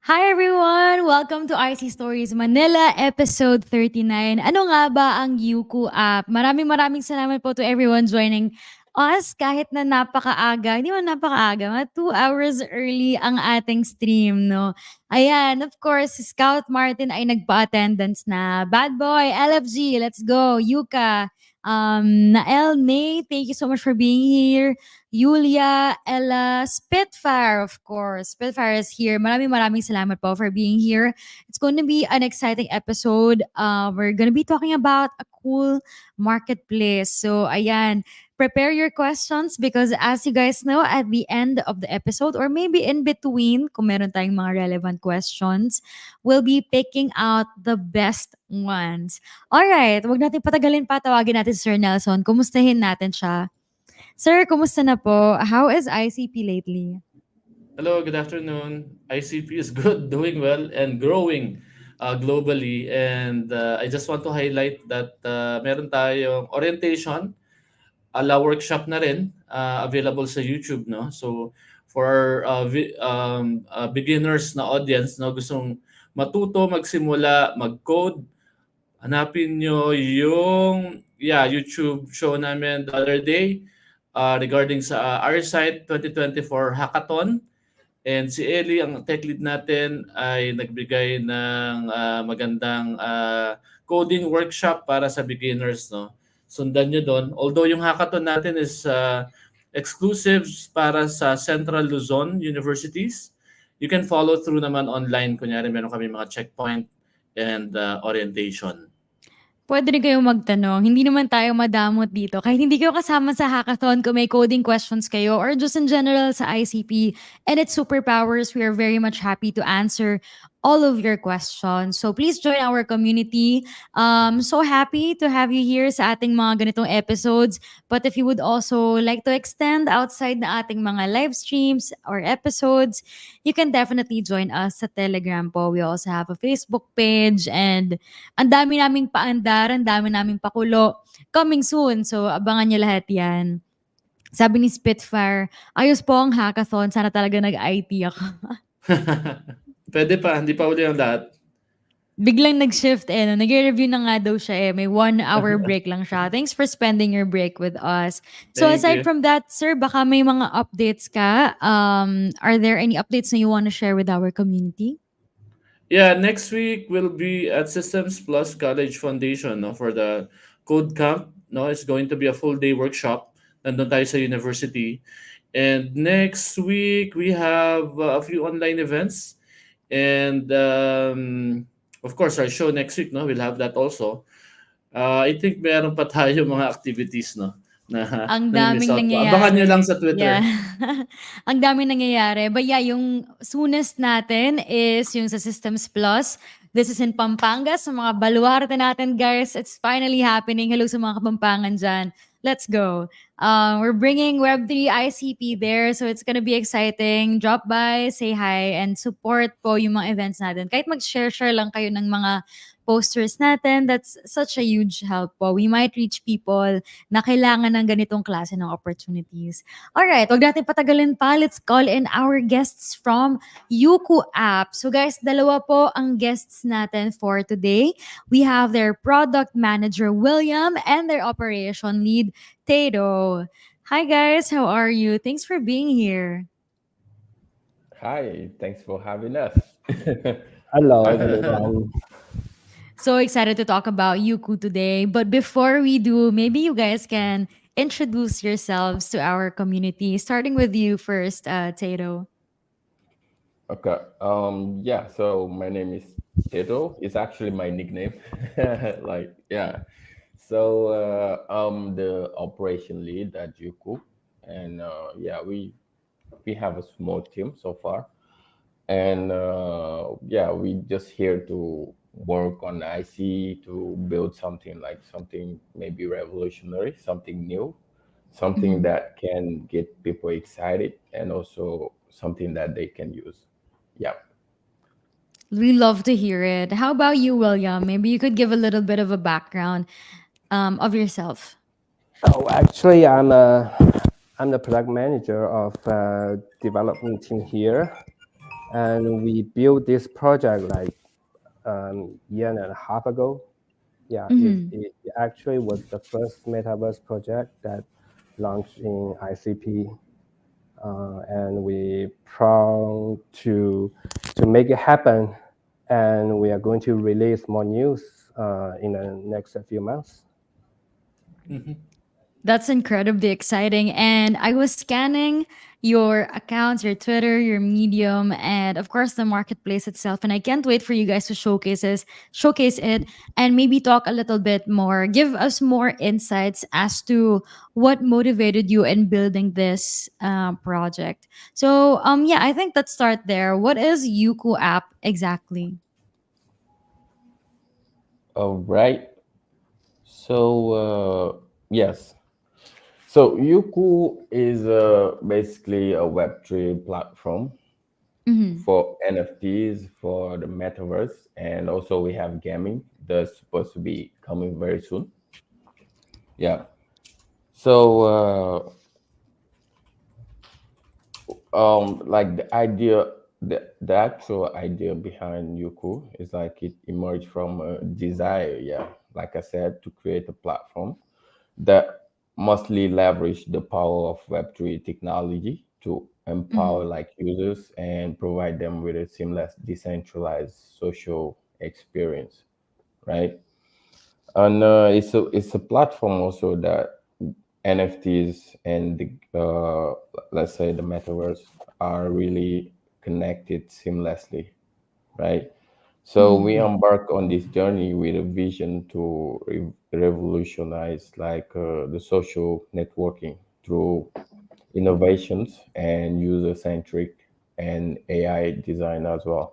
Hi everyone! Welcome to IC Stories Manila, episode 39. Ano nga ba ang Yuku App? Maraming salamat po to everyone joining us kahit na napakaaga. Hindi man napakaaga, mga 2 hours early ang ating stream, no? Ayan, of course, si Scout Martin ay nagpa-attendance na. Bad boy, LFG, let's go. Yuka, Nael, May, thank you so much for being here. Yulia, Ella, Spitfire, of course. Spitfire is here. Maraming salamat po for being here. It's going to be an exciting episode. We're going to be talking about a cool marketplace. So, ayan, prepare your questions because as you guys know, at the end of the episode or maybe in between, kung meron tayong mga relevant questions, we'll be picking out the best ones. Alright, wag natin patagalin pa. Tawagin natin si Sir Nelson. Kumustahin natin siya. Sir, kumusta na po? How is ICP lately? Hello, good afternoon. ICP is good, doing well, and growing globally. And I just want to highlight that meron tayong orientation, ala workshop na rin, available sa YouTube, no? So, for beginners na audience, no, gustong matuto, magsimula, mag-code, hanapin nyo yung YouTube show namin the other day regarding sa our site 2024 Hackathon. And si Eli, ang tech lead natin, ay nagbigay ng magandang coding workshop para sa beginners. No? Sundan nyo doon. Although yung hackathon natin is exclusives para sa Central Luzon universities, you can follow through naman online. Kunyari, meron kami mga checkpoint and orientation. Puwede rin kayong magtanong. Hindi naman tayo madamot dito. Kahit hindi kayo kasama sa hackathon, kung may coding questions kayo or just in general sa ICP and its superpowers, we are very much happy to answer all of your questions. So please join our community. So happy to have you here sa ating mga ganitong episodes. But if you would also like to extend outside na ating mga live streams or episodes, you can definitely join us sa Telegram po. We also have a Facebook page and ang dami naming paandar, ang dami naming pakulo. Coming soon. So, abangan nyo lahat yan. Sabi ni Spitfire, ayos po ang hackathon. Sana talaga nag-IT ako. Pwede pa, hindi pa uli ang lahat. Biglang nag-shift eh. No? Nag-review na nga daw siya eh. May 1 hour break lang siya. Thanks for spending your break with us. So Thank aside you. from that, sir, baka may mga updates ka. Are there any updates na you want to share with our community? Yeah, next week will be at Systems Plus College Foundation, no, for the code camp. No, it's going to be a full day workshop. Nandun tayo sa university. And next week we have a few online events. And of course, our show next week, no, we'll have that also. I think meron pa tayo mga activities, no, na Ang nami-miss daming out ko. Abangan nyo lang nangyayari. sa Yeah. Twitter. Ang daming nangyayari. But yeah, yung soonest natin is yung sa Systems Plus. This is in Pampanga. Sa mga baluarte natin, guys, it's finally happening. Hello sa mga Kapampangan dyan. Let's go. We're bringing Web3 ICP there. So it's gonna be exciting. Drop by, say hi, and support po yung mga events natin. Kahit mag-share-share lang kayo ng mga posters natin, that's such a huge help po. We might reach people na kailangan ng ganitong klase ng opportunities. Alright, wag natin patagalin pa. Let's call in our guests from Yuku App. So guys, dalawa po ang guests natin for today. We have their product manager, William, and their operation lead, Tato. Hi guys, how are you? Thanks for being here. Hi, thanks for having us. Hello, everyone. So excited to talk about Yuku today. But before we do, maybe you guys can introduce yourselves to our community, starting with you first, Tato. Okay. Yeah, so my name is Tito. It's actually my nickname. Like, yeah. So I'm the operation lead at Yuku. And yeah, we have a small team so far. And yeah, we just here to work on IC to build something like something maybe revolutionary, something new, something Mhm. that can get people excited and also something that they can use. Yeah. We love to hear it. How about you, William? Maybe you could give a little bit of a background of yourself. Oh, actually, I'm the product manager of development team here. and we built this project like year and a half ago. Yeah, Mhm. it actually was the first metaverse project that launched in ICP, and we proud to make it happen. And we are going to release more news in the next few months. Mhm. That's incredibly exciting. And I was scanning your accounts, your Twitter, your Medium, and of course the marketplace itself. And I can't wait for you guys to showcase it, and maybe talk a little bit more. Give us more insights as to what motivated you in building this project. So, yeah, I think let's start there. What is Yuku app exactly? All right. So yes. So Yuku is basically a Web3 platform Mm-hmm. for NFTs for the metaverse, and also we have gaming that's supposed to be coming very soon. Yeah. So like the actual idea behind Yuku is like it emerged from a desire, yeah, like I said, to create a platform that mostly leverage the power of Web3 technology to empower Mm-hmm. like users and provide them with a seamless, decentralized social experience, right? And it's a platform also that NFTs and let's say the metaverse are really connected seamlessly, right? So Mm-hmm. we Mhm. embark on this journey with a vision to revolutionize like the social networking through innovations and user-centric and AI design as well.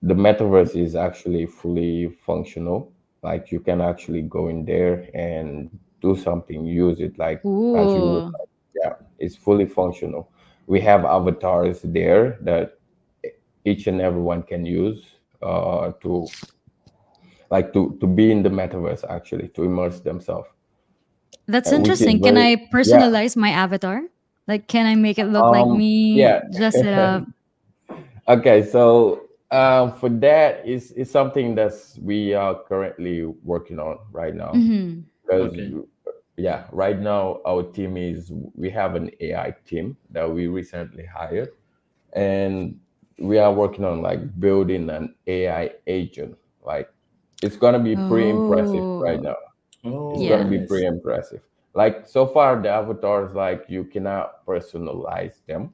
The metaverse is actually fully functional. Like you can actually go in there and do something, use it like as you would Ooh. like. Yeah, it's fully functional. We have avatars there that each and everyone can use to like to be in the metaverse actually to immerse themselves, That's which is interesting. Can very I yeah personalize my avatar? Like, can I make it look like yeah. me, dress it up? Okay, so for that is something that's we are currently working on right now Mm-hmm. because Okay. yeah, right now our team is we have an AI team that we recently hired, and we are working on like building an AI agent. Like it's gonna be pretty impressive right Oh, now. It's Oh, gonna yeah. be nice. pretty impressive. Like so far, the avatars like you cannot personalize them.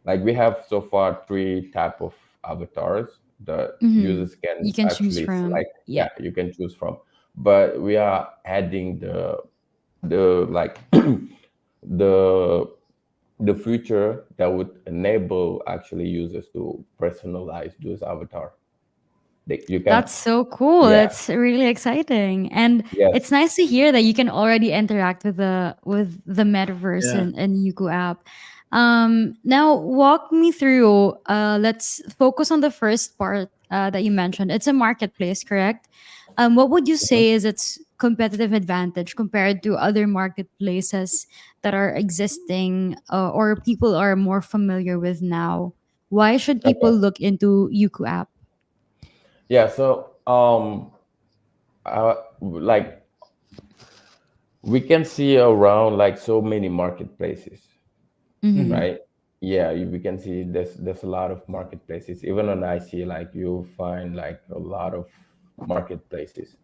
Like we have so far three type of avatars that Mm-hmm. users can You can choose actually from. select. Yeah. Yeah, you can choose from. But we are adding the like the the feature that would enable actually users to personalize those avatar. You can, That's so cool. yeah, That's really exciting. And it's yes, nice to hear that you can already interact with the metaverse Yeah. and Yuku app. Now walk me through, let's focus on the first part that you mentioned. It's a marketplace, correct? What would you mhm, say is its competitive advantage compared to other marketplaces that are existing, or people are more familiar with now? Why should people okay, look into Yuku app? yeah. So like we can see around like so many marketplaces, Mm-hmm. Mhm. right? Yeah, we can see there's a lot of marketplaces. Even on IC, like you'll find like a lot of marketplaces,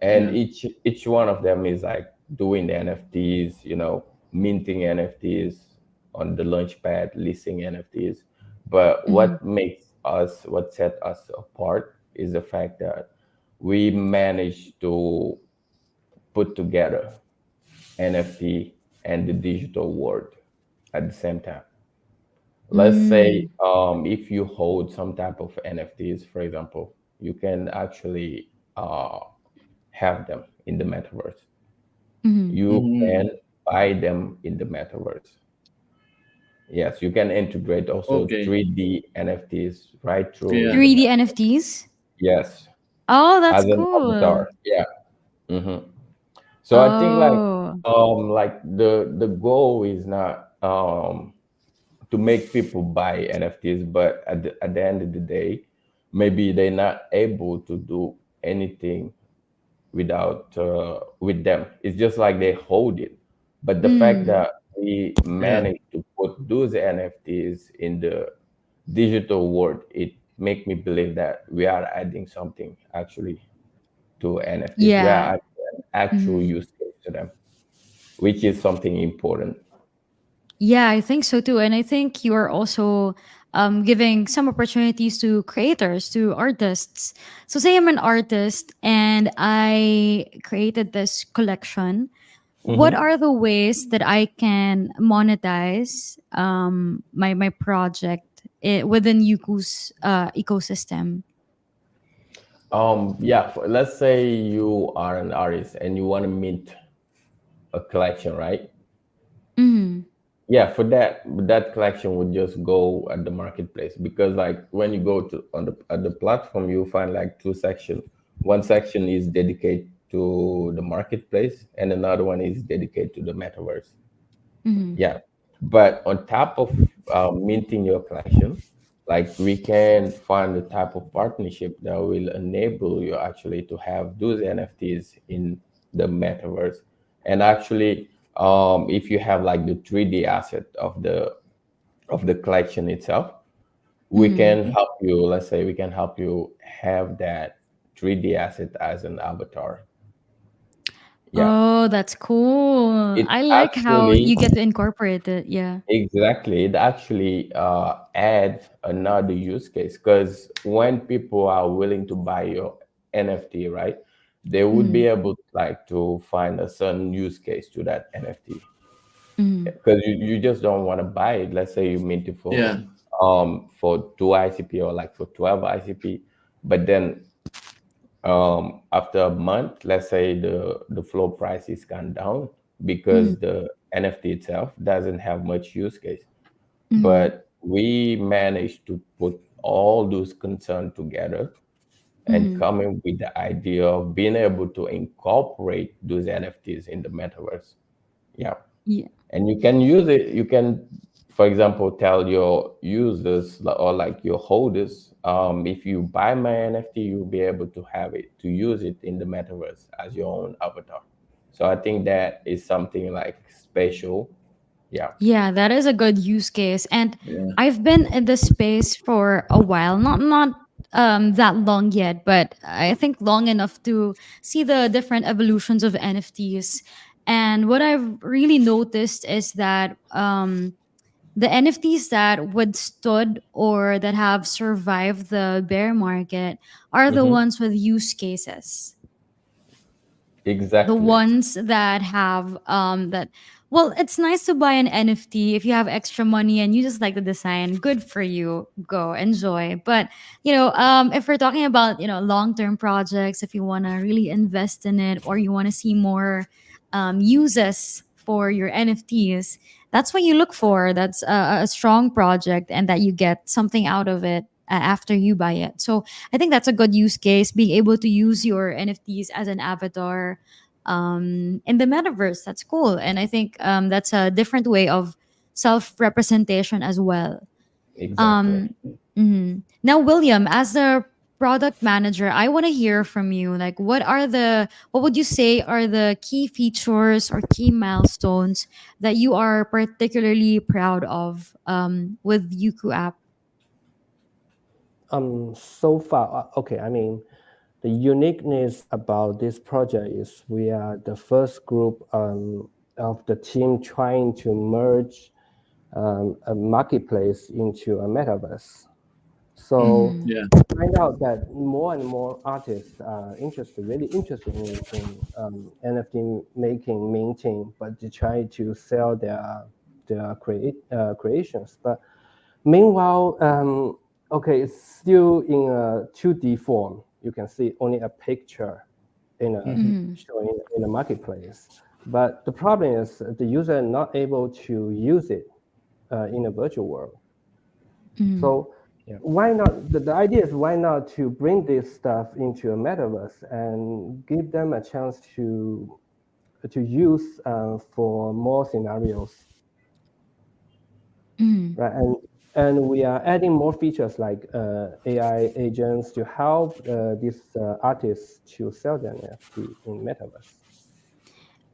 and Yeah. each one of them is like doing the NFTs, minting NFTs on the launchpad, listing NFTs. But Mm-hmm. what set us apart is the fact that we managed to put together NFT and the digital world at the same time. Let's say Mm, if you hold some type of NFTs, for example, you can actually have them in the metaverse. mhm. You Mhm. can buy them in the metaverse. Yes, you can integrate also Okay. 3D NFTs right through in Yeah. the 3D metaverse. NFTs? Yes, Oh, as that's an cool. avatar. Yeah. hmm So I think Oh. like the goal is not to make people buy NFTs, but at the end of the day, maybe they're not able to do anything without with them. It's just like they hold it. But the fact Mm. that we Yeah. managed to put those NFTs in the digital world, it make me believe that we are adding something actually to NFTs. We Yeah. are adding an actual Mhm. use case to them, which is something important. Yeah, I think so too. And I think you are also giving some opportunities to creators, to artists. So, say I'm an artist and I created this collection. What Hmm. are the ways that I can monetize my project within Yuku's ecosystem? Yeah, let's say you are an artist and you want to mint a collection, right? Mm, Yeah, for that collection would just go at the marketplace, because like when you go to on the at the platform, you'll find like two sections. One section is dedicated to the marketplace and another one is dedicated to the metaverse. mm, Yeah, but on top of minting your collection, like we can find the type of partnership that will enable you actually to have those NFTs in the metaverse. And actually, if you have like the 3D asset of the collection itself, we mm. can help you. Let's say we can help you have that 3D asset as an avatar. Yeah, Oh, that's cool. it I like how actually you get to incorporate it. Yeah. exactly. It actually add another use case, because when people are willing to buy your NFT, right, they would Mm, be able like to find a certain use case to that NFT, mm, because you just don't want to buy it. Let's say you mint it Yeah. for 2 ICP or like for 12 ICP, but then after a month, let's say the floor price is gone down mm, because the NFT itself doesn't have much use case. mm, But we managed to put all those concerns together and mm. coming with the idea of being able to incorporate those NFTs in the metaverse. Yeah. Yeah. And you can use it. You can, for example, tell your users or like your holders, if you buy my NFT, you'll be able to have it, to use it in the metaverse as your own avatar. So I think that is something like special. Yeah. Yeah, that is a good use case. And Yeah. I've been in this space for a while, not that long yet, but I think long enough to see the different evolutions of NFTs. And what I've really noticed is that the NFTs that withstood or that have survived the bear market are the Hmm. ones with use cases, the Exactly. ones that have that, well, it's nice to buy an NFT if you have extra money and you just like the design. Good for you, go enjoy. But if we're talking about long-term projects, if you want to really invest in it or you want to see more uses for your NFTs, that's what you look for. That's a strong project and that you get something out of it after you buy it. So I think that's a good use case, being able to use your NFTs as an avatar in the metaverse. That's cool. And I think that's a different way of self representation as well. Exactly. Um, Now, William, as the product manager, I want to hear from you. Like, what would you say are the key features or key milestones that you are particularly proud of with Yuku app? So far, okay, I mean, the uniqueness about this project is we are the first group of the team trying to merge a marketplace into a metaverse. So Mm-hmm. Yeah. find out that more and more artists are interested, really interested in NFT making, minting, but they try to sell their creations. But meanwhile, okay, it's still in a 2D form. You can see only a picture in a Hmm. Mm-hmm. showing in a marketplace. But the problem is the user not able to use it in a virtual world. Mm-hmm. So Yeah. why not? The idea is why not to bring this stuff into a metaverse and give them a chance to use for more scenarios. Mhm. right? And we are adding more features like AI agents to help these artists to sell their NFT in metaverse.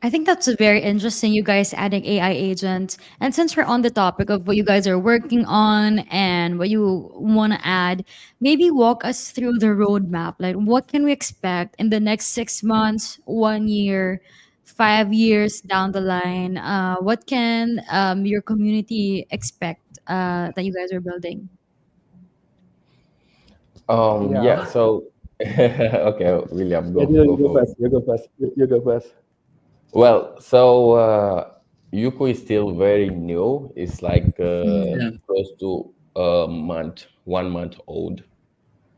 I think that's very interesting, you guys adding AI agents. And since we're on the topic of what you guys are working on and what you want to add, maybe walk us through the roadmap. Like, what can we expect in the next 6 months, 1 year, 5 years down the line? What can your community expect that you guys are building? Yeah. Yeah, So, okay, William, yeah. go You go for it. first. You go first. You go first. Well, so Yuku is still very new. It's like Mm-hmm. Yeah. close to a month, 1 month old.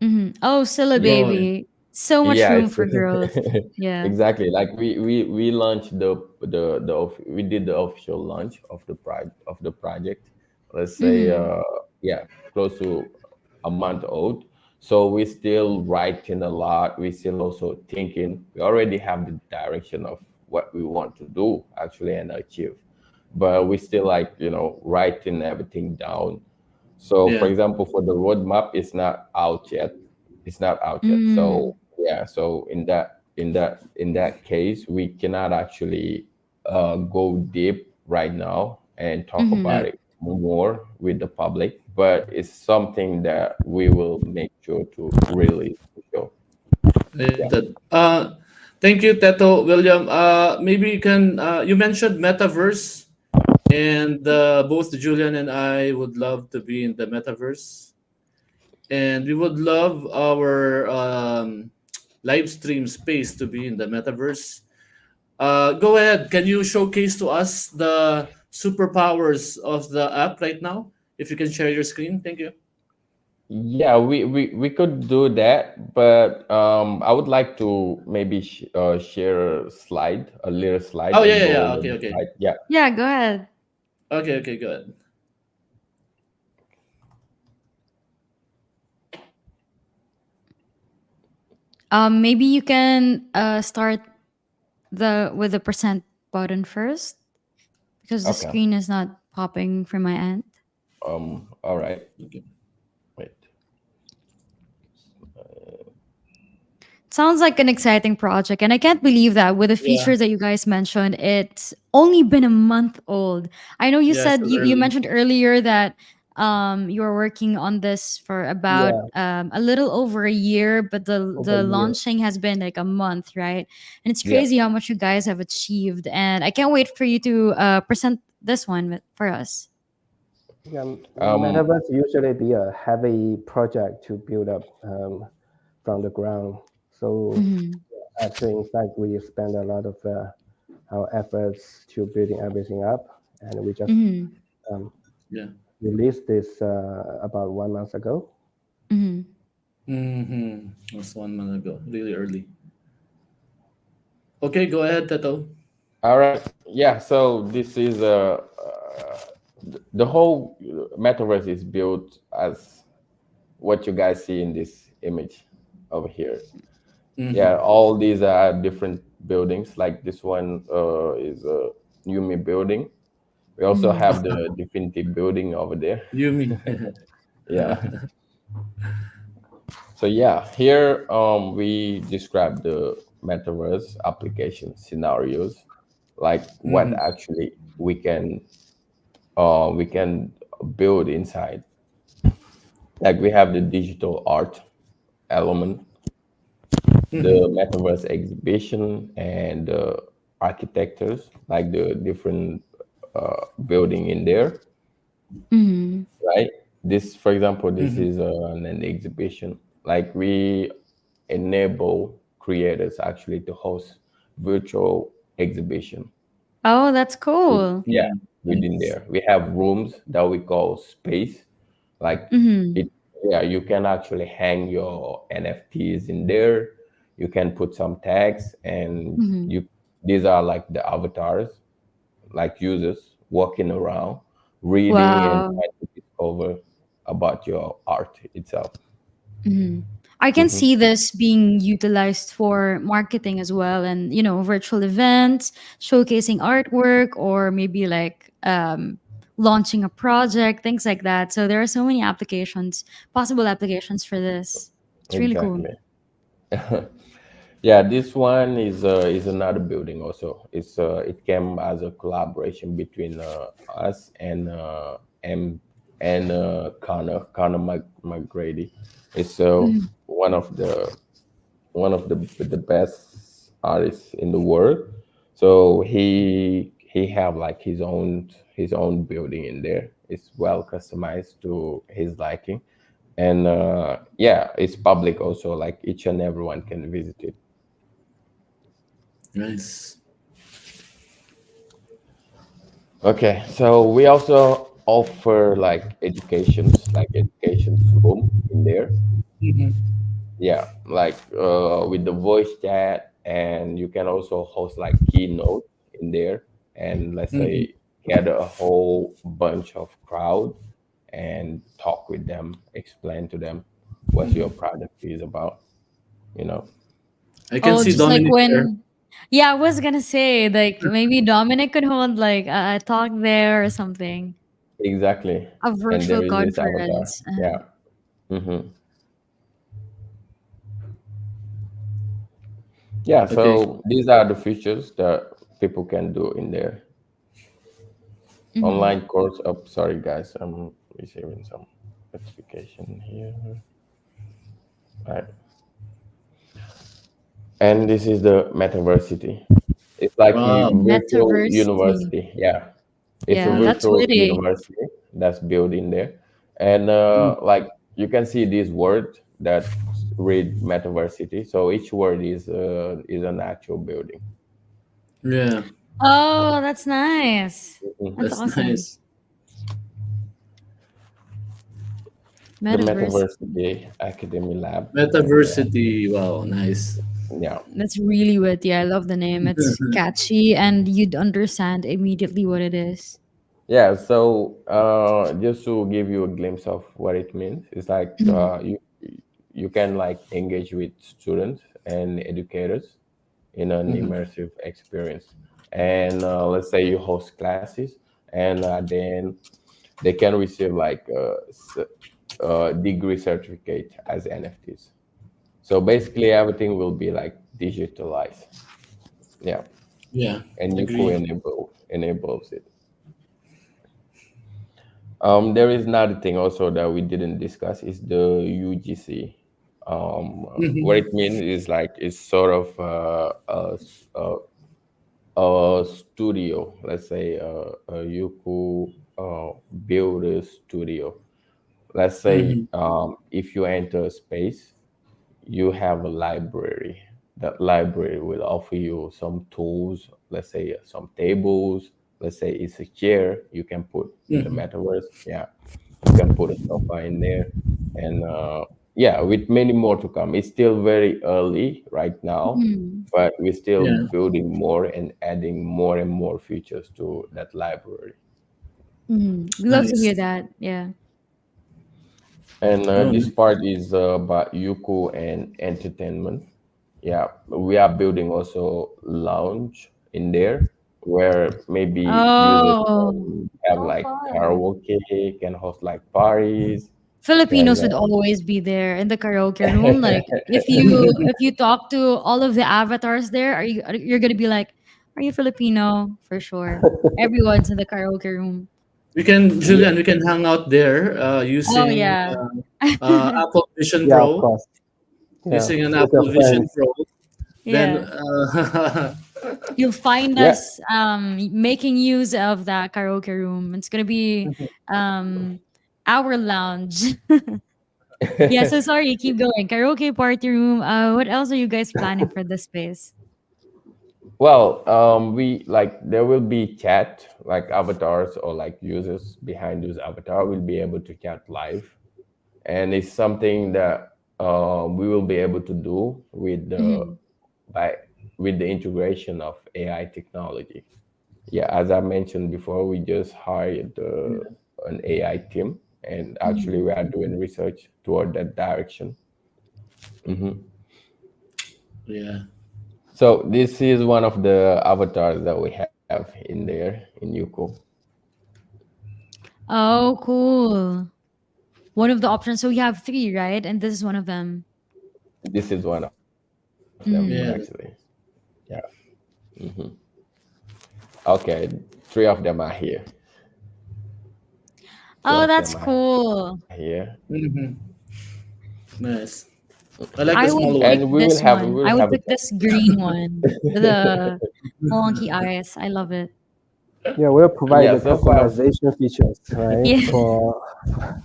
Mm-hmm. Oh, still a Yeah, Oh, yeah. baby. So much yeah, room it's for growth. Yeah. exactly like we launched we did the official launch of the project. Let's say Mm-hmm. yeah, close to a month old. So we're still writing a lot. We're still also thinking. We already have the direction of what we want to do actually and achieve, but we still like writing everything down. So, for Yeah. example, for the roadmap, it's not out yet. It's not out yet. Mm-hmm. So, yeah. So in that case, we cannot actually go deep right now and talk Mm-hmm. about Yeah. it more with the public. But it's something that we will make sure to really show. Yeah. Related. Thank you, Teto. William, maybe you can, you mentioned metaverse, and both Julian and I would love to be in the metaverse. And we would love our live stream space to be in the metaverse. Go ahead. Can you showcase to us the superpowers of the app right now? If you can share your screen, thank you. Yeah, we could do that, but I would like to maybe share a little slide Oh yeah, and yeah, go yeah. over Okay, the okay, slide. Yeah. Yeah, go ahead. okay, okay. Good. Maybe you can start the with the percent button first because the Okay. screen is not popping from my end. All right. Okay. Wait. Sounds like an exciting project, and I can't believe that with the Yeah, features that you guys mentioned, it's only been a month old. I know you yeah. said Still you early. mentioned earlier that you were working on this for about Yeah, a little over a year, but over a the year. launching has been like a month, right? And it's Yeah. crazy how much you guys have achieved, and I can't wait for you to present this one for us. Yeah, Um. metaverse usually be a heavy project to build up from the ground. So Mm-hmm. actually, in fact, we spend a lot of our efforts to building everything up, and we just Mm-hmm. um, Yeah. released this about 1 month ago. Mm-hmm. Mm-hmm. That's 1 month ago. Really early. Okay, go ahead, Teto. All right. Yeah. So this is the whole metaverse is built as what you guys see in this image over here. Yeah, Mm-hmm. all these are different buildings. Like this one is a Yumi building. We also Mm-hmm. have the Definity building over there. Yumi. Yeah. So yeah, here we describe the metaverse application scenarios, like what Mm-hmm. actually we can build inside. Like we have the digital art element, the Mm-hmm. metaverse exhibition, and the architectures, like the different building in there, Mm-hmm. right? This, for example, this Mm-hmm. is an exhibition. Like we enable creators actually to host virtual exhibition. Oh, that's cool. Yeah, Mm-hmm. within Nice. there we have rooms that we call space. Like Mm-hmm. it, yeah, you can actually hang your NFTs in there. You can put some tags, and Mm-hmm. you these are like the avatars, like users walking around, reading and Wow. trying to discover about your art itself. Mhm. I can Hmm. see this being utilized for marketing as well, and virtual events, showcasing artwork, or maybe like launching a project, things like that. So there are so many applications, possible applications for this. It's really cool. Exactly. Yeah, this one is another building also. It came as a collaboration between us and Connor McGrady. It's Mm. one of the best artists in the world. So he have like his own building in there. It's well customized to his liking, and yeah, it's public also. Like each and everyone can visit it. Nice. Okay, so we also offer like educations room in there. Mhm. Yeah, like with the voice chat, and you can also host like keynote in there, and let's Mhm. say gather a whole bunch of crowd and talk with them, explain to them what your product is about. You know, I can Oh, see just like Dominic there. when, yeah, I was gonna say, like maybe Dominic could hold like a talk there or something, exactly. a And there virtual is this avatar. conference. Yeah. hmm Yeah. Okay. So these are the features that people can do in there. Mhm. Online course up. Sorry, guys, I'm receiving some notification here. Right. And this is the Metaversity. It's like a Wow. virtual Metaversity. university. Yeah, it's a Yeah, that's virtual witty. university that's built in there, and Mm. like you can see this word that read Metaversity. So each word is an actual building. Yeah, Oh, that's nice. Mhm. That's that's awesome. nice. The Metaversity. Metaversity Academy Lab. Yeah, Metaversity. Wow, nice. yeah. That's really witty. I love the name. It's catchy and you'd understand immediately what it is. Yeah, so just to give you a glimpse of what it means, it's like Mhm. you can like engage with students and educators in an Mhm. immersive experience. And let's say you host classes, and then they can receive like a degree certificate as NFTs. So basically, everything will be like digitalized. Yeah, Yeah, and Yuku agree. enables it. There is another thing also that we didn't discuss is the UGC. What Mhm. it means is like it's sort of a studio, let's say a Yuku builder studio. Let's say Mhm. if you enter a space, you have a library. That library will offer you some tools, let's say some tables, let's say it's a chair you can put in the Mhm. metaverse. Yeah, you can put a sofa in there, and yeah, with many more to come. It's still very early right now, Mhm. but we're still Yeah, building more and adding more and more features to that library. Mhm. We love to hear nice. that. Yeah. And Oh, this nice. part is about Yuku and entertainment. Yeah, we are building also lounge in there where maybe users Oh, can have how like fun. karaoke, can host like parties, can Filipinos would always be there in the karaoke room. Like if you talk to all of the avatars there, you're gonna be like, are you Filipino? For sure. Everyone's in the karaoke room. We can, yeah, Julian, we can hang out there Oh using yeah. Apple Vision Yeah, of Pro. course. Yeah, Using an with your Apple Vision friends. Pro. Then, Yeah. You'll find yeah. us making use of that karaoke room. It's gonna be um our lounge. Yeah, so sorry, keep going. Karaoke party room. What else are you guys planning for this space? Well, we like there will be chat like avatars or like users behind those avatar will be able to chat live, and it's something that we will be able to do Mhm. by with the integration of AI technology. Yeah, as I mentioned before, we just hired an AI team, and actually Mhm. we are doing research toward that direction. Mhm. yeah. So this is one of the avatars that we have in there in Yuko. Oh, cool. One of the options. So you have three, right? And this is one of them. This is one of them actually. Mm. Yeah. Yeah. Hmm. Okay, three of them are here. Two Oh, of that's them are cool. here. Mm-hmm. Nice. I like the I would small pick one. And this we one. will I would have a pick this green one. The wonky eyes. I love it. Yeah, we'll provide yeah. the So for the customization features, right, Yeah.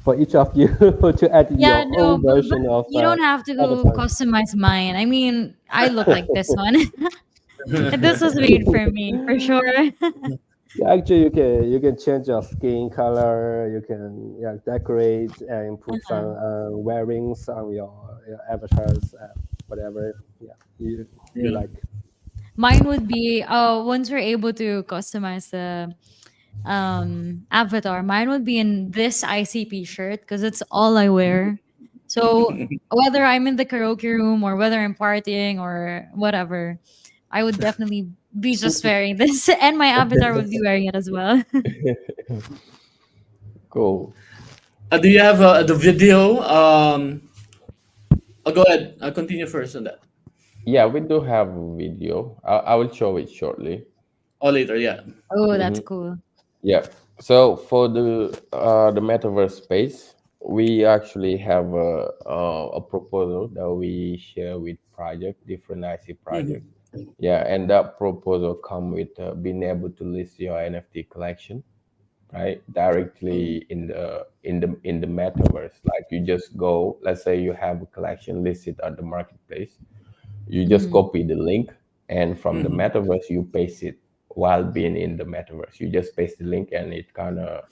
for each of you to add Yeah, your no, own but version of you don't have to go avatar. customize mine. I mean, I look like this one. This was made for me, for sure. Yeah, actually, you can change your skin color. You can, yeah, decorate and put some Uh-huh. wearings on your avatars, whatever. Yeah, you Yeah. like. Mine would be once we're able to customize the avatar, mine would be in this ICP shirt because it's all I wear. So whether I'm in the karaoke room or whether I'm partying or whatever, I would definitely be just wearing this, and my avatar would be wearing it as well. cool. Do you have the video? Go ahead. I'll continue first on that. Yeah, we do have a video. I will show it shortly. Oh, later. Yeah. Oh, that's Hmm. cool. Yeah. So for the metaverse space, we actually have a proposal that we share with project, different IC project. Mm-hmm. Yeah, and that proposal come with being able to list your NFT collection, right, Oh. directly in the metaverse. Like you just go, let's say you have a collection listed at the marketplace, you just Mhm. copy the link, and from the Mm-hmm. metaverse you paste it while being in the metaverse. You just paste the link and it kind of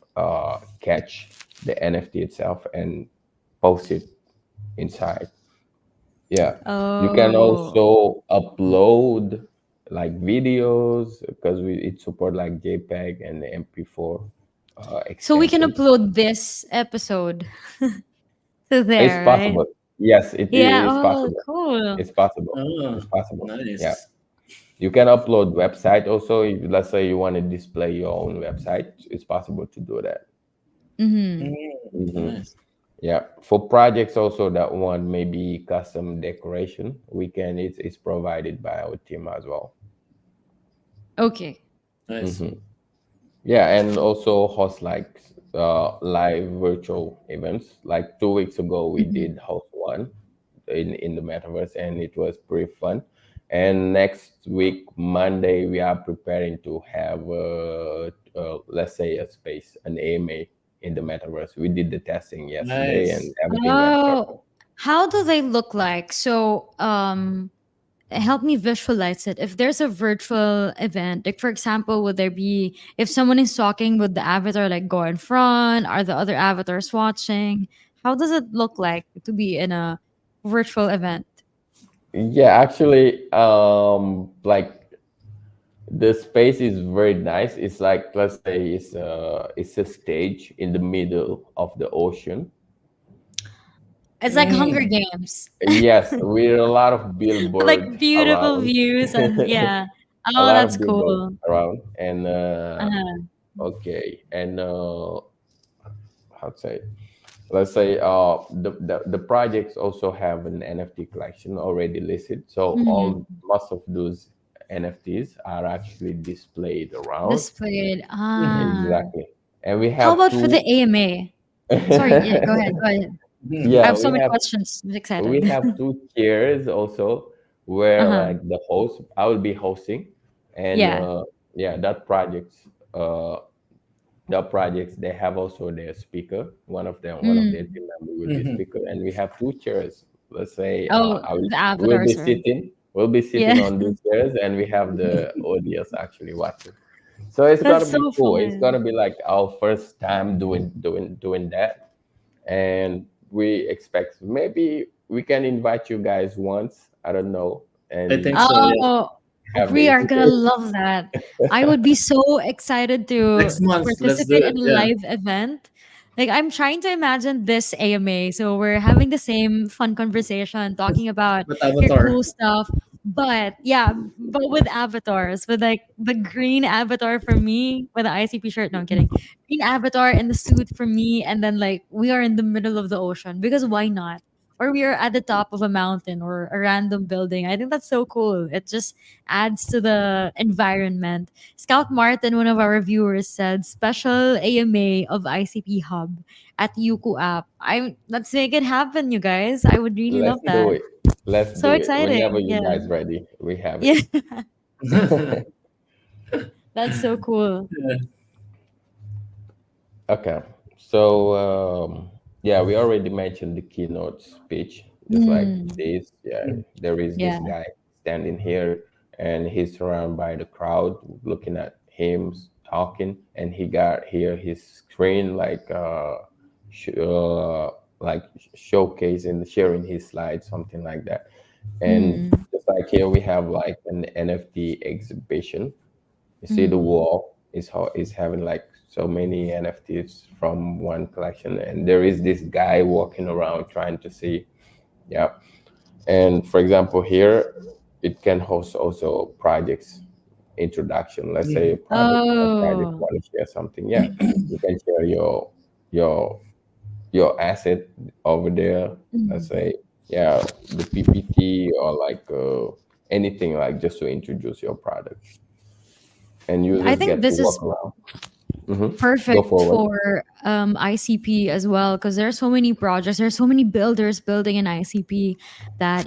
catch the NFT itself and post it inside. Yeah, you can Oh. also upload like videos because it support like JPEG and MP4 So we can extensions. upload this episode to It's there, right? possible. Yes, it Yeah. is Oh, possible. cool. It's possible. Oh, It's possible. Yeah. nice. You can upload website also. If, let's say you want to display your own website, it's possible to do that. Mm-hmm. Mm, Hmm. nice. Yeah. For projects also that want maybe custom decoration, we can. It's provided by our team as well. Okay. Nice. Hmm. Yeah, and also host like live virtual events. Like 2 weeks ago, we Mhm. did host one in the metaverse, and it was pretty fun. And next week, Monday, we are preparing to have let's say a space, an AMA in the metaverse. We did the testing yesterday, and Nice. everything went perfect. Oh, how do they look like? So, help me visualize it. If there's a virtual event, like for example, would there be if someone is talking, would the avatar like go in front? Are the other avatars watching? How does it look like to be in a virtual event? Yeah, actually, like the space is very nice. It's like, let's say it's a stage in the middle of the ocean. It's like Hunger Mm, Games, Yes, with a lot of like billboard beautiful around, views and yeah. a Oh, lot that's of billboard cool. around, and Uh-huh. okay, and how to say? Let's say the projects also have an NFT collection already listed. So all Mhm. most of those NFTs are actually displayed around. Displayed. mhm, Ah. Exactly, and we How have about for the two. AMA? Sorry, yeah, go ahead, go ahead. I mhm. Yeah, have so many questions. I'm we excited. have two chairs also where Uh-huh. like the host, I will be hosting, and Yeah. yeah, uh that projects they have also their speaker. One of their Mm. team members will be Mhm. speaker, and we have two chairs. Let's say Oh, the we'll be avatars are. sitting we'll be Yeah. sitting on these chairs, and we have the audience actually watching. So it's That's gonna be so cool. It's fun. gonna be like our first time doing that, and we expect maybe we can invite you guys once. I don't know, I think and so. Yeah. Oh, have the we are gonna experience. love that. I would be so excited Next to month, let's do participate in it. a Yeah. live event. Like I'm trying to imagine this AMA. So we're having the same fun conversation, talking about With your Avatar. cool stuff. But yeah, but with avatars, with like the green avatar for me with the ICP shirt. No, I'm kidding. Green avatar in the suit for me, and then like we are in the middle of the ocean because why not? Or we are at the top of a mountain or a random building. I think that's so cool. It just adds to the environment. Scout Martin, one of our viewers, said special AMA of ICP Hub at Yuku App. I Let's make it happen, you guys. I would really Let's love do that. it. Let's So do it. Whenever exciting. you Yeah. guys ready, we have Yeah. it. That's so cool. Yeah. Okay. So yeah, we already mentioned the keynote speech. Just like Mm, this, yeah, there is this yeah. guy standing here, and he's surrounded by the crowd looking at him talking, and he got here his screen sh- uh like showcasing, sharing his slides, something like that. And Mm, just like here, we have like an NFT exhibition. You see the mm. wall is having like so many NFTs from one collection, and there is this guy walking around trying to see. Yeah, and for example, here it can host also projects introduction. Let's say a project Oh. want to share something. Yeah, you can share your your asset over there. Let's Mm. say yeah, the PPT or like anything like just to introduce your product, and I users think get to this is walk around. Hmm. Go perfect forward. for ICP as well because there are so many projects, there are so many builders building in ICP that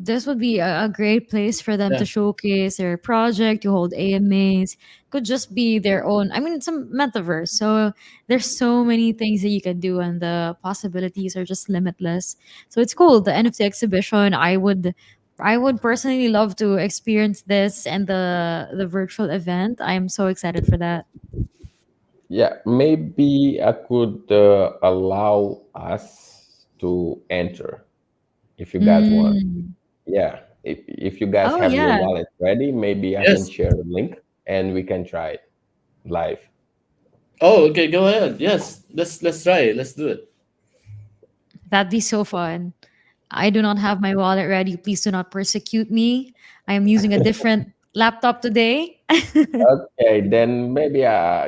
this would be a great place for them Yeah. to showcase their project, to hold AMAs. Could just be their own. I mean, it's a metaverse, so there's so many things that you can do, and the possibilities are just limitless. So it's cool. The NFT exhibition, I would personally love to experience this and the virtual event. I'm so excited for that. Yeah, maybe I could allow us to enter if you guys want. Mm. Yeah, if you guys Oh, have your yeah. wallet ready, maybe I can Yes. share the link and we can try it live. Oh, okay. Go ahead. Yes. Let's try it. Let's do it. That'd be so fun. I do not have my wallet ready. Please do not persecute me. I am using a different laptop today. Okay, then maybe yeah,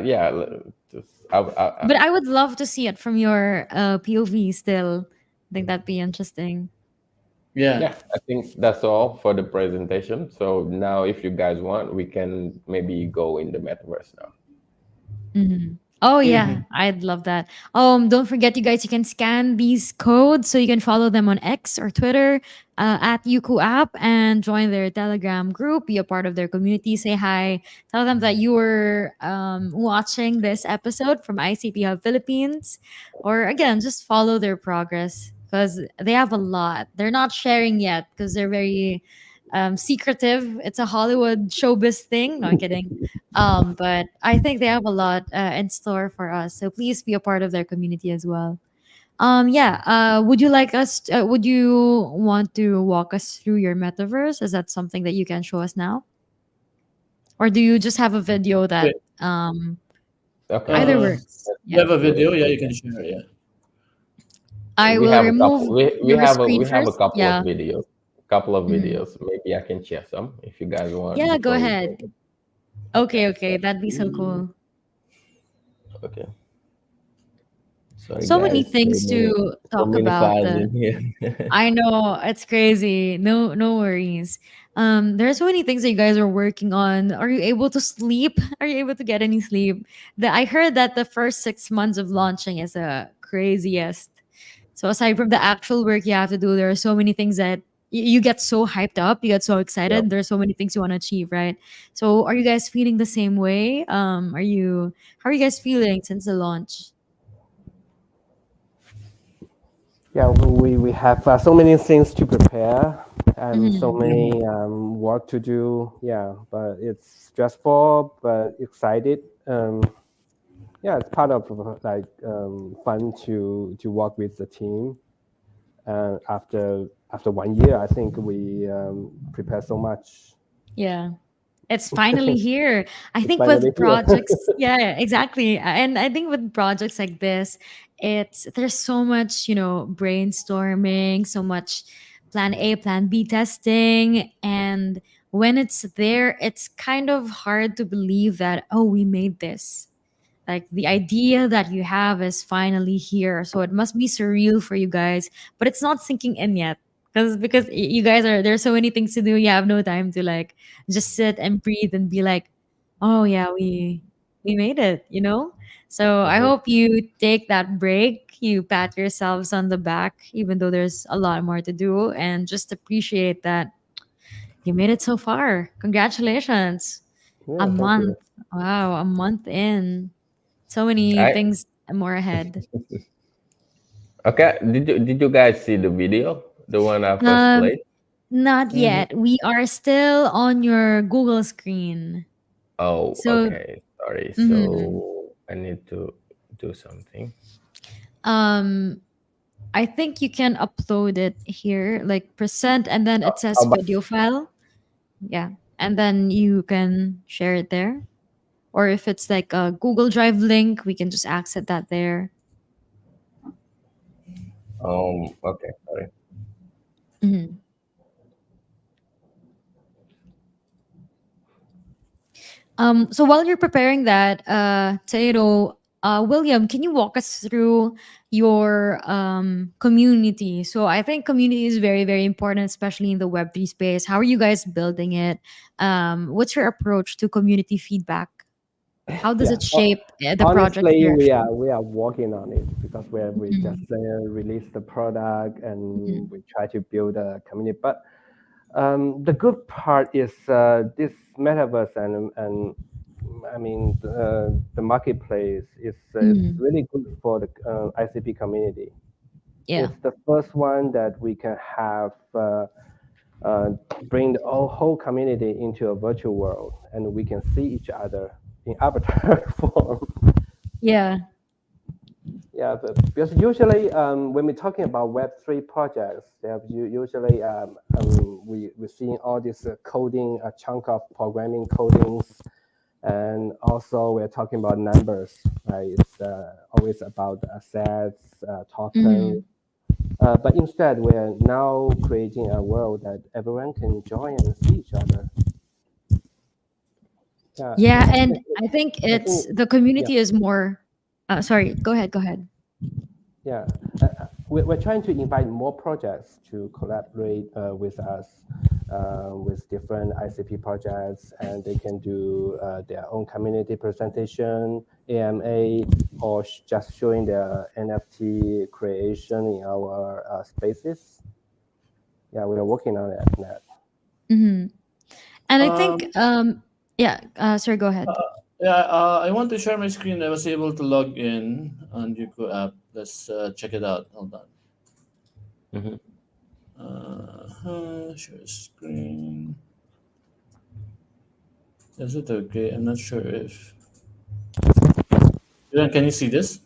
But I would love to see it from your POV still. I think that'd be interesting. Yeah. yeah, I think that's all for the presentation. So now, if you guys want, we can maybe go in the metaverse now. Mhm. Oh yeah, Hmm. I'd love that. Don't forget, you guys, you can scan these codes so you can follow them on X or Twitter at Yuku App and join their Telegram group. Be a part of their community. Say hi. Tell them that you were watching this episode from ICP Hub Philippines, or again, just follow their progress because they have a lot. They're not sharing yet because they're very secretive. It's a Hollywood showbiz thing. No, I'm kidding. But I think they have a lot in store for us. So please be a part of their community as well. Yeah. Would you like us? Would you want to walk us through your metaverse? Is that something that you can show us now, or do you just have a video that Wait. Okay, either Uh, works? you Yeah. have let's a do it. video? Yeah, you can share. Yeah. I We will have a remove couple. We your have a screen we have a first. couple of Yeah. videos. Couple of Mhm. videos. Maybe I can share some if you guys want Yeah. Go before we ahead. go. Okay. Okay. Okay. That'd be so cool. Okay. Sorry, So many guys. things to So talk many about. files in here. I know it's crazy. No, no worries. There are so many things that you guys are working on. Are you able to sleep? Are you able to get any sleep? I heard that the first 6 months of launching is the craziest. So aside from the actual work you have to do, there are so many things that you get so hyped up, you get so Yeah. excited. There's so many things you want to achieve, right? So are you guys feeling the same way? How are you guys feeling since the launch? Yeah, we have so many things to prepare and so Mhm. many work to do. Yeah, but it's stressful but excited. Yeah, it's part of like fun to work with the team. And after 1 year, I think we prepare so much. Yeah. It's finally here. I It's think finally with here. projects, yeah, exactly. And I think with projects like this, there's so much, brainstorming, so much plan A, plan B testing, and when it's there, it's kind of hard to believe that, oh, we made this. Like the idea that you have is finally here. So it must be surreal for you guys, but it's not sinking in yet. Because you guys are there's so many things to do. You have no time to like just sit and breathe and be like, oh yeah, we made it. So I Mhm. hope you take that break. You pat yourselves on the back, even though there's a lot more to do, and just appreciate that you made it so far. Congratulations. A Yeah, thank month. you. Wow, a month in. So many I things more ahead. Okay. Did you guys see the video? The one I first Um, played? not Mhm. yet. We are still on your Google screen. Oh, So, okay. Sorry. mhm. So I need to do something. um, I think you can upload it here, like present, and then it How says about video file. Yeah, and then you can share it there. Or if it's like a Google Drive link, we can just access that there. okay, sorry. Mhm. So while you're preparing that, Tato, William, can you walk us through your community? So I think community is very, very important, especially in the Web3 space. How are you guys building it? What's your approach to community feedback? How does Yeah. it shape the project Honestly, direction? we are working on it because we just Mhm, released the product and mhm, we try to build a community. But the good part is this metaverse and I mean the marketplace is mhm. really good for the ICP community. Yeah. It's the first one that we can have uh, bring the whole community into a virtual world, and we can see each other in avatar form. Yeah. Yeah, but because usually when we're talking about Web3 projects, they have usually we're seeing all this coding, a chunk of programming codings, and also we're talking about numbers, right? It's always about assets, tokens. Mhm. But instead, we're now creating a world that everyone can join and see each other. Yeah, Yeah. And I think I it's think the yeah. community is more. Sorry, go ahead. Go ahead. Yeah, we're trying to invite more projects to collaborate with us with different ICP projects, and they can do their own community presentation, AMA, or just showing their NFT creation in our spaces. Yeah, we are working on that. Mhm. And I think, Um, yeah, sorry, go ahead. yeah, I want to share my screen. I was able to log in on Yuku app. Let's check it out. Hold on. Mhm. Share screen. Is it okay? I'm not sure if. Yeah, can you see this?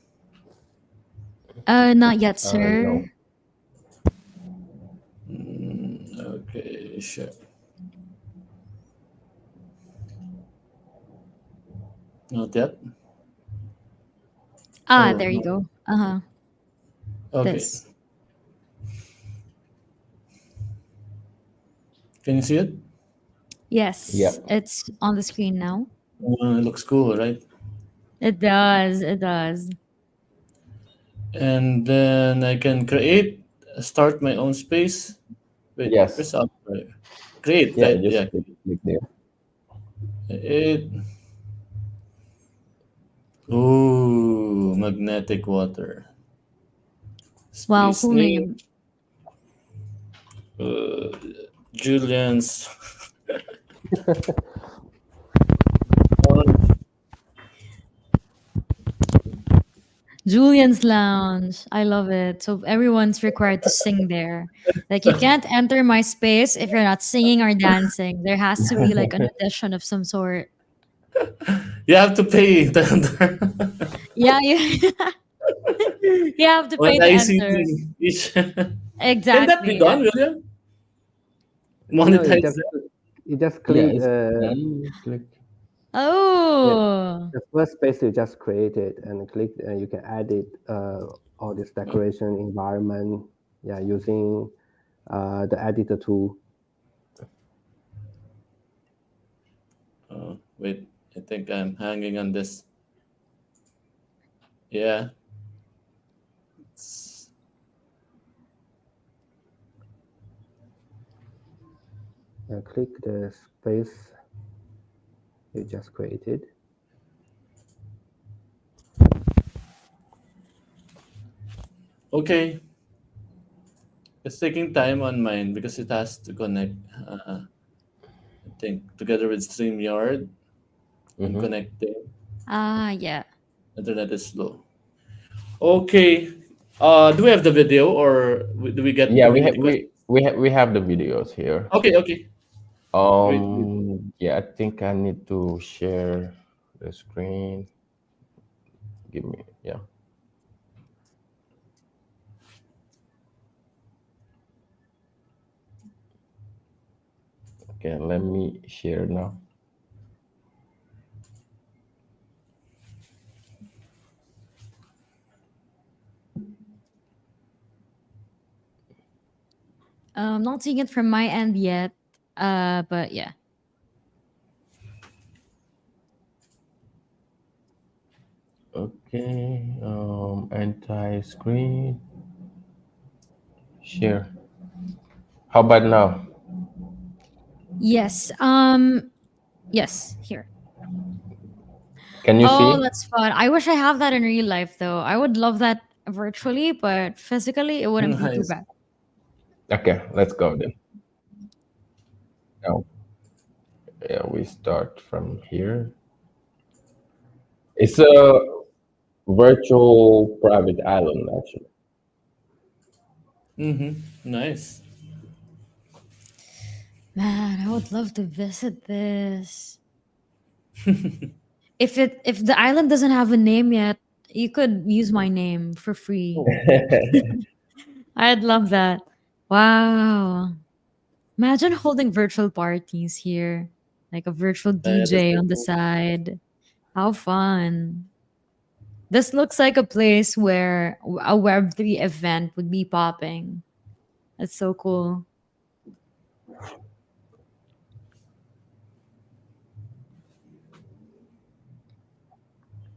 Not yet, No. sir. Okay, sure. Not yet. Ah, Oh there you no. go. Uh-huh. Okay. This. Can you see it? Yes, Yep. it's on the screen now. It looks cool, right? It does. It does. And then I can start my own space. Wait, Yes. where's up? Create, Yeah. right? Just Yeah, click there. it. Ooh, magnetic water. Wow, Space cool name. name. Uh, Julian's. Julian's Lounge. I love it. So everyone's required to sing there. Like you can't enter my space if you're not singing or dancing. There has to be like an audition of some sort. You have to pay Yeah, you, you have to one pay to enter. ICT each. Can that be Exactly. done, William? No, Monetize that? you just Yeah. click It's done. Click. yeah, Oh. the first space you just created and click, and you can edit all this decoration environment. Yeah, using the editor tool. Wait, I think I'm hanging on this. Yeah. It's- And click the space you just created. Okay. It's taking time on mine because it has to connect, I think, together with StreamYard. I'm Mm-hmm. connecting. Ah, yeah. Internet is slow. Okay. Do we have the video or do we get Yeah, too we many have questions? we have the videos here. Okay, okay. Great. Great. Yeah, I think I need to share the screen. Give me, yeah. Okay, let me share now. Not seeing it from my end yet. But yeah. Okay, anti screen share. How about now? Yes. Yes, here. Can you Oh, see? that's fun. I wish I have that in real life though. I would love that virtually, but physically it wouldn't be too Nice. bad. Okay, let's go then. Now, yeah, we start from here. It's a virtual private island, actually. Mm-hmm. Nice. Man, I would love to visit this. If the island doesn't have a name yet, you could use my name for free. I'd love that. Wow. Imagine holding virtual parties here, like a virtual That's DJ so on the cool. side. How fun. This looks like a place where a Web3 event would be popping. That's so cool.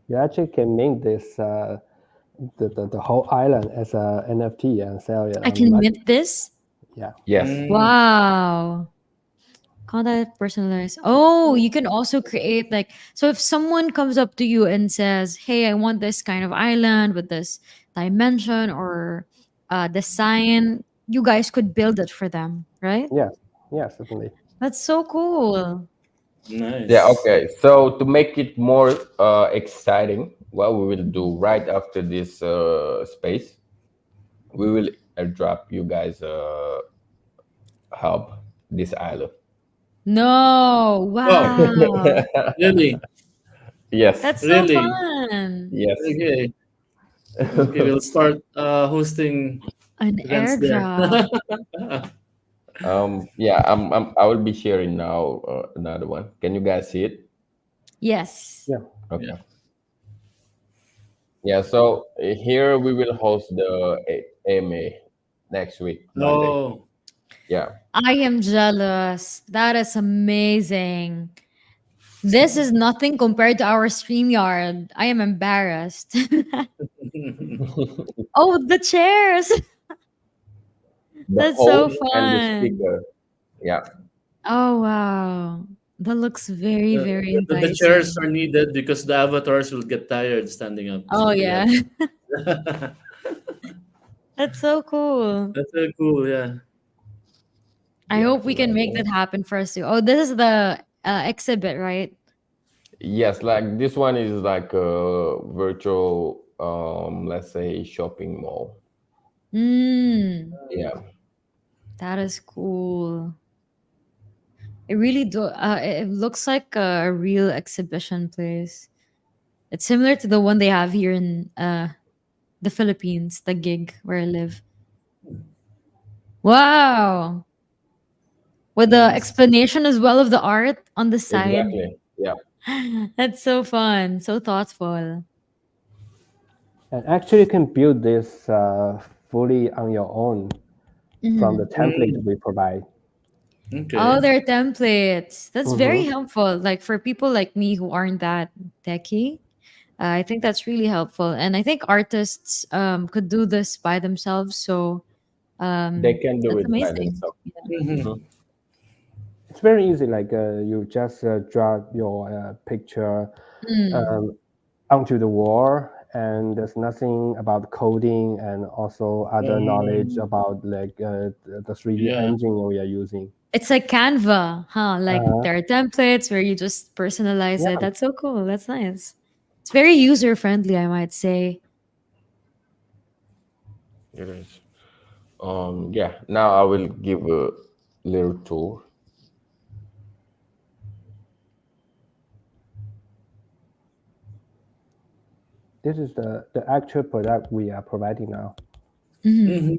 You actually can make this the whole island as a NFT and sell it I on the can market. mint this. Yeah. Yes. Mm, Wow. Contact personalized. Oh, you can also create like so if someone comes up to you and says, "Hey, I want this kind of island with this dimension or design," you guys could build it for them, right? Yes. Yeah. Certainly. That's so cool. Yeah, nice. okay. So to make it more exciting, what we will do right after this space, we will airdrop you guys hub this island. No, Wow. wow, Really? Yes, that's so Really? fun. yes. Okay. Okay, we'll start hosting An events there. airdrop. Yeah, I will be sharing now another one. Can you guys see it? Yes. Yeah. Yeah. Okay. Yeah, so here we will host the AMA next week, Monday. Oh, Yeah. I am jealous. That is amazing. This is nothing compared to our StreamYard. I am embarrassed. Oh, the chairs. The That's so host and the fun. speaker. Yeah. Oh, wow. That looks very, very the chairs enticing. are needed because the avatars will get tired standing up. Oh, So we yeah. have. That's so cool. That's so cool. Yeah. I Yeah. hope we can make that happen for us too. Oh, this is the exhibit, right? Yes, like this one is like a virtual, let's say shopping mall. Mm, Yeah. that is cool. It really do. It looks like a real exhibition place. It's similar to the one they have here in the Philippines, the gig where I live. Wow. With the Nice. explanation as well of the art on the side. Exactly. Yeah. That's so fun, so thoughtful. And actually, you can build this fully on your own from the Mhm. template Mm, we provide. Oh, Okay. they're templates. That's very Mm-hmm. helpful. Like for people like me who aren't that techy, I think that's really helpful. And I think artists could do this by themselves. So They can do that's it by amazing. themselves. Yeah. Mm-hmm. Mhm. It's very easy. Like you just drag your picture Mm, um, onto the wall, and there's nothing about coding and also other knowledge Um, about like the 3D yeah. engine we are using. it's like Canva, huh? Like Uh, there are templates where you just personalize it. yeah, That's so cool. That's nice. It's very user friendly, I might say. It is. Yeah. Now I will give a little tour. this is the actual product we are providing now. Mhm. Mm-hmm.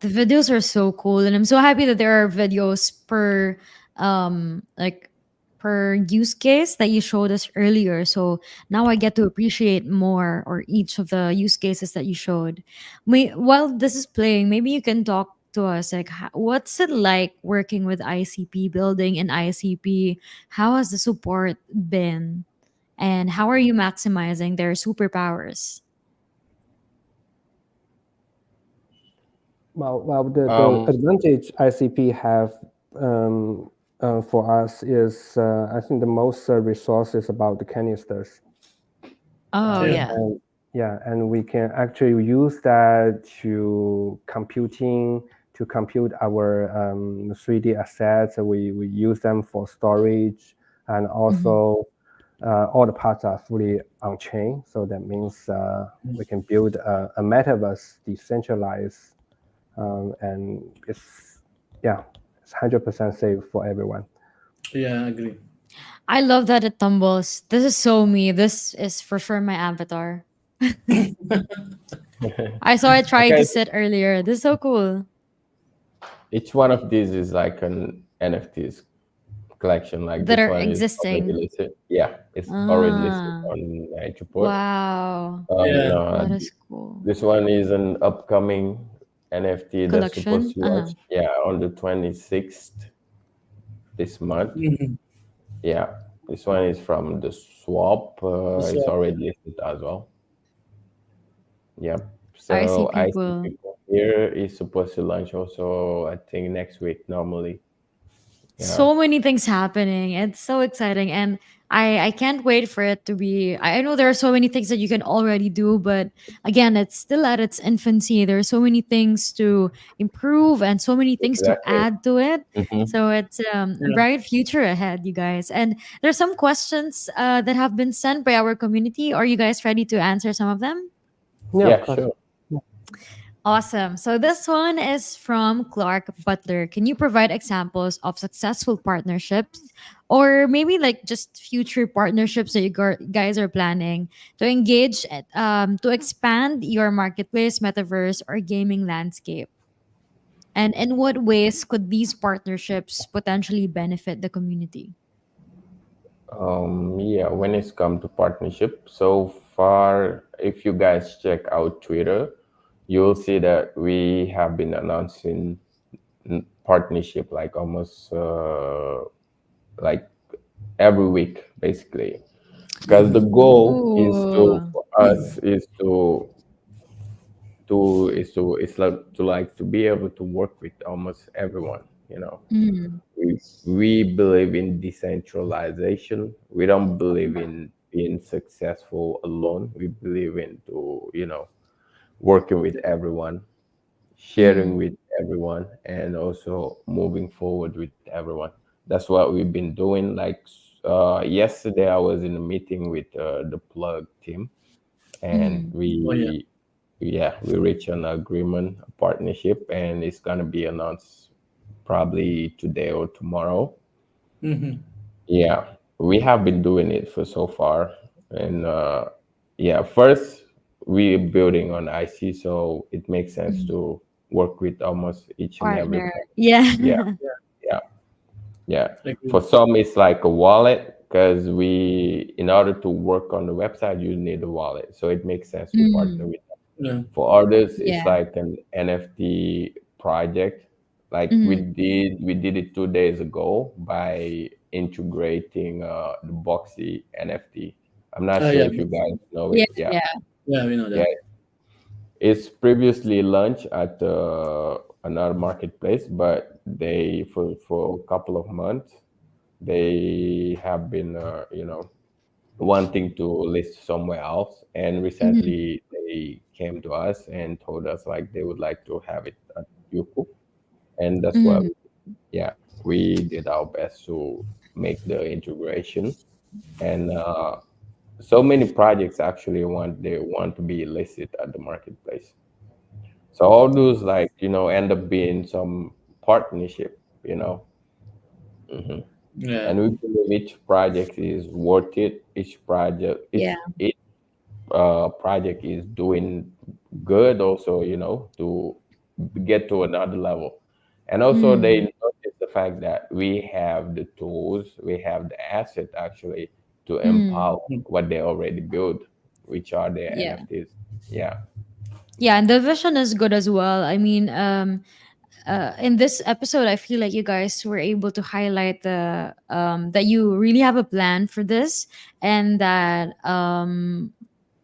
The videos are so cool, and I'm so happy that there are videos per like per use case that you showed us earlier. So now I get to appreciate more or each of the use cases that you showed. While this is playing, maybe you can talk to us like what's it like working with ICP, building in ICP? How has the support been, and how are you maximizing their superpowers? Well, the Um, advantage ICP have for us is I think the most resources about the canisters. Oh Yeah. yeah. And yeah, and we can actually use that to compute our 3D assets. We use them for storage, and Mhm. also all the parts are fully on chain. So that means we can build a metaverse decentralized, and it's yeah, it's 100% safe for everyone. Yeah, I agree. I love that it tumbles. This is so me. This is for sure my avatar. I saw it trying to okay, sit earlier. This is so cool. each one of these is like an NFTs collection. Like That this are one is already existing. listed. Yeah, it's already listed Ah, on Edge report. wow. Yeah. That is cool. This one is an upcoming NFT that's supposed Collection. to launch. Uh-huh. Yeah, on the 26th this month. Mm-hmm. Yeah, this one is from the swap. That's It's what. already listed as well. Yep. I see So I see people. people here is supposed to launch also, I think next week normally. Yeah. So many things happening. It's so exciting, and I can't wait for it to be. I know there are so many things that you can already do, but again, it's still at its infancy. There are so many things to improve and so many things to Exactly. add to it. Hmm. So it's a Yeah. bright future ahead, you guys. And there's some questions that have been sent by our community. Are you guys ready to answer some of them? Yeah, of Yeah, course. sure. Awesome. So this one is from Clark Butler. Can you provide examples of successful partnerships or maybe like just future partnerships that you guys are planning to engage to expand your marketplace, metaverse, or gaming landscape? And in what ways could these partnerships potentially benefit the community? Yeah, when it's come to partnership, so far, if you guys check out Twitter, you'll see that we have been announcing partnership like almost like every week, basically. Because the goal is to Ooh. for us is like to be able to work with almost everyone. You know, Mm, we believe in decentralization. We don't believe in being successful alone. We believe in working with everyone, sharing mm, with everyone, and also moving forward with everyone. That's what we've been doing. Like yesterday, I was in a meeting with the plug team, and mm. Oh yeah. we reached an agreement, a partnership, and it's gonna be announced probably today or tomorrow. Mm-hmm. Yeah, we have been doing it for so far, and yeah, first we building on IC, so it makes sense Mm. to work with almost each and Partner. everything. Yeah, Yeah. yeah, yeah. I agree. For some, it's like a wallet because in order to work on the website, you need a wallet, so it makes sense to partner Mm, with them. Yeah. For others, it's yeah. like an NFT project Like Mhm. we did it 2 days ago by integrating the Boxy NFT. I'm not Oh sure yeah, if you guys know Yeah, it. Yeah, yeah. yeah, we know yeah. that. It's previously launched at another marketplace, but they for a couple of months they have been wanting to list somewhere else, and Mhm. recently they came to us and told us like they would like to have it at Yuku, and that's why Mhm. yeah, we did our best to make the integration. And so many projects actually want to be listed at the marketplace, so all those like end up being some partnership, Yeah, and we believe each project is worth it. Each project, Yeah. each project is doing good also, to get to another level. And also they Mm. notice the fact that we have the tools, we have the asset actually to Mm. empower what they already built, which are their Yeah. NFTs. Yeah. Yeah, and the vision is good as well. I mean, in this episode, I feel like you guys were able to highlight the that you really have a plan for this, and that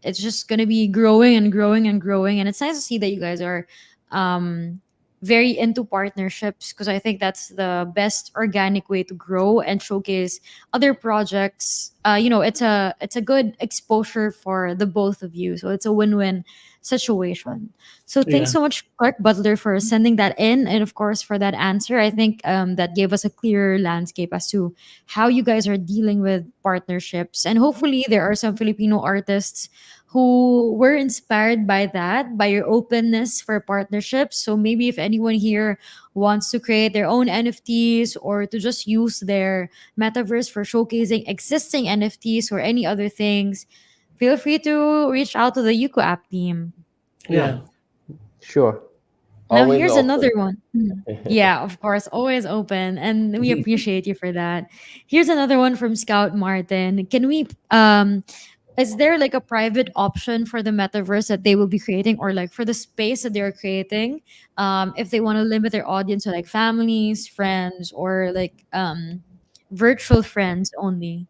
it's just gonna be growing and growing and growing. And it's nice to see that you guys are um, very into partnerships, because I think that's the best organic way to grow and showcase other projects. It's a good exposure for the both of you, so it's a win-win situation. So thanks yeah, so much, Clark Butler, for sending that in, and of course for that answer. I think that gave us a clearer landscape as to how you guys are dealing with partnerships, and hopefully there are some Filipino artists who were inspired by that, by your openness for partnerships. So maybe if anyone here wants to create their own NFTs, or to just use their metaverse for showcasing existing NFTs or any other things, feel free to reach out to the Yuko app team. Yeah, yeah. sure. Now Always here's another open. one. Yeah, of course, always open, and we appreciate you for that. Here's another one from Scout Martin. Can we is there like a private option for the metaverse that they will be creating, or like for the space that they're creating, if they want to limit their audience to like families, friends, or like virtual friends only?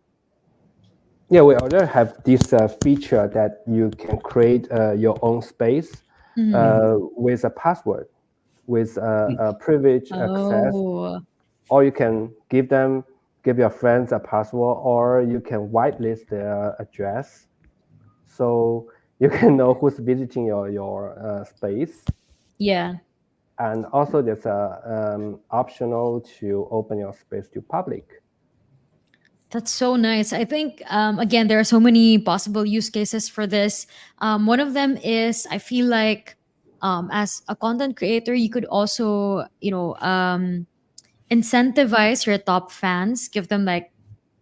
Yeah, we already have this feature that you can create your own space Mhm. with a password, with a privilege access, Oh, or you can give your friends a password, or you can whitelist their address, so you can know who's visiting your space. yeah. And also there's a optional to open your space to public. That's so nice. I think, again, there are so many possible use cases for this. One of them is, I feel like, as a content creator, you could also, incentivize your top fans, give them like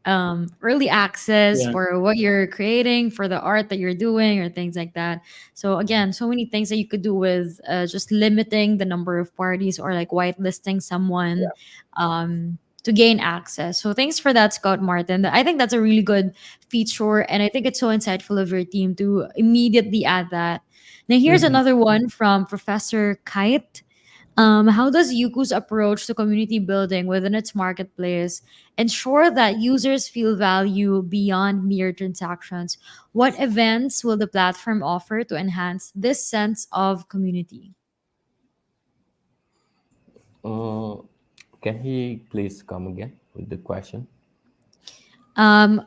early access Yeah, for what you're creating, for the art that you're doing, or things like that. So again, so many things that you could do with just limiting the number of parties, or like whitelisting someone to gain access. So thanks for that, Scott Martin. I think that's a really good feature, and I think it's so insightful of your team to immediately add that. Now here's hmm, another one from Professor Kite. How does Yuku's approach to community building within its marketplace ensure that users feel value beyond mere transactions? What events will the platform offer to enhance this sense of community? uh, can he please come again with the question?